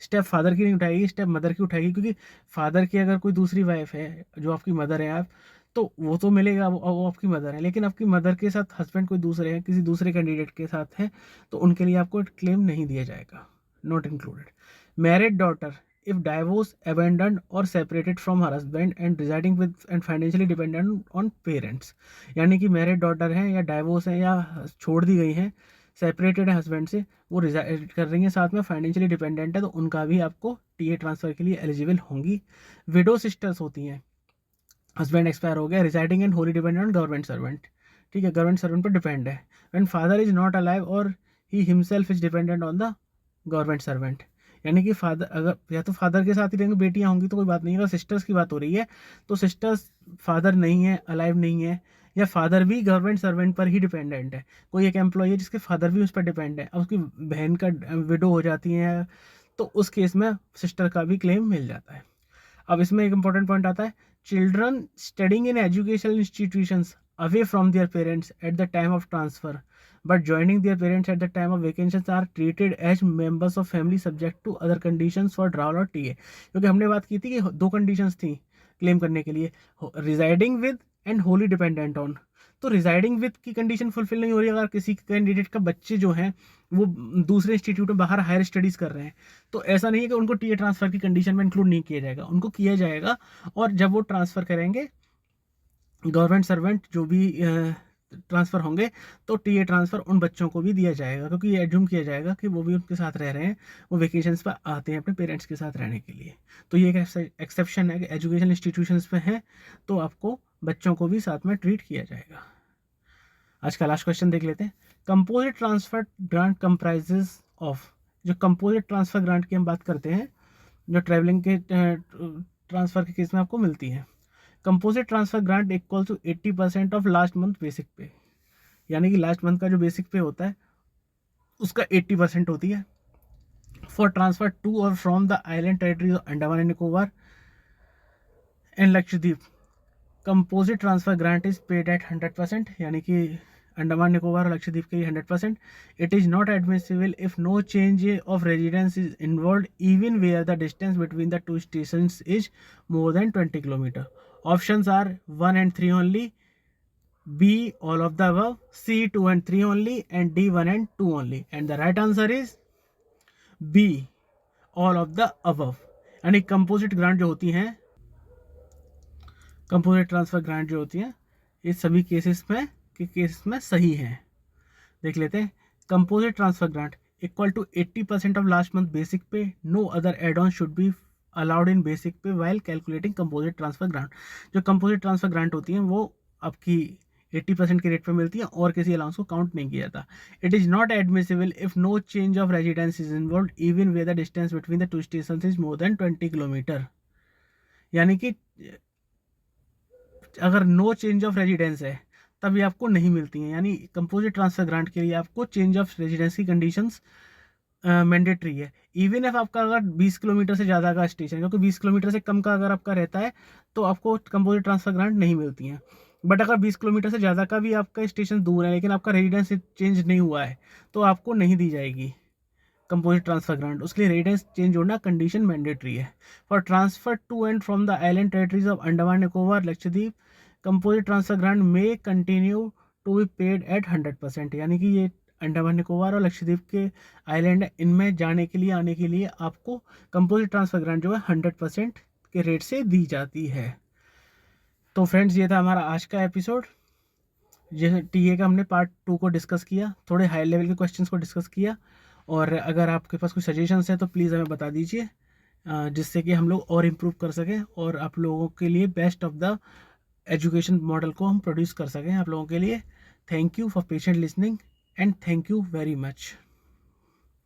स्टेप फादर की नहीं उठाएगी, स्टेप मदर की उठाएगी, क्योंकि फादर की अगर कोई दूसरी वाइफ है जो आपकी मदर है आप, तो वो तो मिलेगा, वो आपकी मदर है। लेकिन आपकी मदर के साथ हस्बैंड कोई दूसरे हैं, किसी दूसरे कैंडिडेट के साथ है, तो उनके लिए आपको क्लेम नहीं दिया जाएगा, not included. Married daughter if divorce, abandon और separated from her husband and residing with and financially dependent on parents, यानी कि मैरिड डॉटर हैं या डाइवोर्स हैं या छोड़ दी गई हैं, सेपरेटेड है हस्बैंड से, वो रिजाइड कर रही हैं साथ में, फाइनेंशियली डिपेंडेंट है, तो उनका भी आपको टीए ट्रांसफ़र के लिए एलिजिबल होंगी। विडो सिस्टर्स होती हैं, हस्बैंड एक्सपायर हो गया, residing and wholly dependent on government servant, ठीक है, गवर्नमेंट सर्वेंट पर डिपेंड है। When father is not alive और he himself is dependent on the government servant, यानी कि फादर अगर या तो फादर के साथ ही रहेंगे, बेटियां होंगी तो कोई बात नहीं है। अगर सिस्टर्स की बात हो रही है तो सिस्टर्स फादर नहीं है, अलाइव नहीं है, या फादर भी गवर्नमेंट सर्वेंट पर ही डिपेंडेंट है, कोई एक एम्प्लॉय है जिसके फादर भी उस पर डिपेंड है, अब उसकी बहन का विडो हो जाती है तो उस केस में सिस्टर का भी क्लेम मिल जाता है। अब इसमें एक इंपॉर्टेंट पॉइंट आता है, children studying in educational institutions away from their parents at the time of transfer but joining their parents at the time of vacations are treated as members of family subject to other conditions for drawal और TA, क्योंकि हमने बात की थी कि दो conditions थी claim करने के लिए, residing with and wholly dependent on. तो रिजाइडिंग विद की कंडीशन फुलफिल नहीं हो रही अगर किसी कैंडिडेट का बच्चे जो हैं वो दूसरे इंस्टीट्यूट में बाहर हायर स्टडीज़ कर रहे हैं, तो ऐसा नहीं है कि उनको टीए ट्रांसफ़र की कंडीशन में इंक्लूड नहीं किया जाएगा, उनको किया जाएगा। और जब वो ट्रांसफ़र करेंगे गवर्नमेंट सर्वेंट जो भी ट्रांसफ़र होंगे तो टीए ट्रांसफ़र उन बच्चों को भी दिया जाएगा, क्योंकि ये एज्यूम किया जाएगा कि वो भी उनके साथ रह रहे हैं, वो वेकेशंस पर आते हैं अपने पेरेंट्स के साथ रहने के लिए। तो ये एक एक्सेप्शन है कि एजुकेशन इंस्टीट्यूशंस पे हैं तो आपको बच्चों को भी साथ में ट्रीट किया जाएगा। आज का लास्ट क्वेश्चन देख लेते हैं। Composite transfer grant comprises of, जो कंपोजिट ट्रांसफर ग्रांट की हम बात करते हैं जो ट्रैवलिंग के ट्रांसफ़र के केस में आपको मिलती है, composite transfer grant equal to 80% of last month basic pay, यानी कि लास्ट मंथ का जो बेसिक पे होता है उसका 80% होती है। फॉर ट्रांसफर टू और from the island territories of Andaman and Nicobar and Lakshadweep, composite transfer grant is paid at 100%, यानी कि अंडमान निकोबार और लक्षद्वीप के लिए 100%. It is not admissible if no change of residence is involve even where the distance between the two station is more than 20 kilometre. Options are 1 and 3 only, B all of the above, C 2 and 3 only, and D 1 and 2 only. And the right answer is B all of the above. यानी composite grant जो होती हैं, composite transfer grant जो होती हैं, ये सभी cases में सही है. देख लेते हैं. Composite transfer grant equal to 80% of last month basic pay. No other add on should be allowed in basic pay while calculating composite transfer grant. जो कंपोजिट ट्रांसफर ग्रांट होती हैं वो आपकी 80% के रेट पे मिलती है और किसी अलाउंस को काउंट नहीं किया जाता. It is not admissible if no change of residence is involve even where the distance between the two station is more than 20 kilometre. यानी कि अगर नो चेंज ऑफ रेजिडेंस है तभी आपको नहीं मिलती हैं. यानी कंपोजिट ट्रांसफर ग्रांट के लिए आपको चेंज ऑफ रेजिडेंस की कंडीशंस मैंडेटरी है. इवन इफ आपका अगर 20 किलोमीटर से ज़्यादा का स्टेशन, क्योंकि 20 किलोमीटर से कम का अगर आपका रहता है तो आपको कंपोजिट ट्रांसफर ग्रांट नहीं मिलती हैं. बट अगर 20 किलोमीटर से ज़्यादा का भी आपका स्टेशन दूर है लेकिन आपका रेजिडेंस चेंज नहीं हुआ है तो आपको नहीं दी जाएगी कंपोजिट ट्रांसफर ग्रांट. उसके लिए रेजिडेंस चेंज होना कंडीशन मैंडेटरी है. For transfer to and from the island territories of Andaman Nicobar Lakshadweep, composite transfer grant may continue to be paid at 100%. यानी कि ये अंडमान निकोबार और लक्षद्वीप के आइलैंड है, इनमें जाने के लिए आने के लिए आपको कंपोजिट ट्रांसफर ग्रांट जो है 100% के रेट से दी जाती है. तो फ्रेंड्स, ये था हमारा आज का एपिसोड. जैसे टीए का हमने पार्ट 2 को डिस्कस किया, थोड़े हाई लेवल के क्वेश्चंस को डिस्कस किया. और अगर आपके पास कोई सजेशंस हैं तो प्लीज़ हमें बता दीजिए, जिससे कि हम लोग और इम्प्रूव कर सकें और आप लोगों के लिए best of the education model को हम प्रोड्यूस कर सकें आप लोगों के लिए. Thank you for patient listening and thank you very much.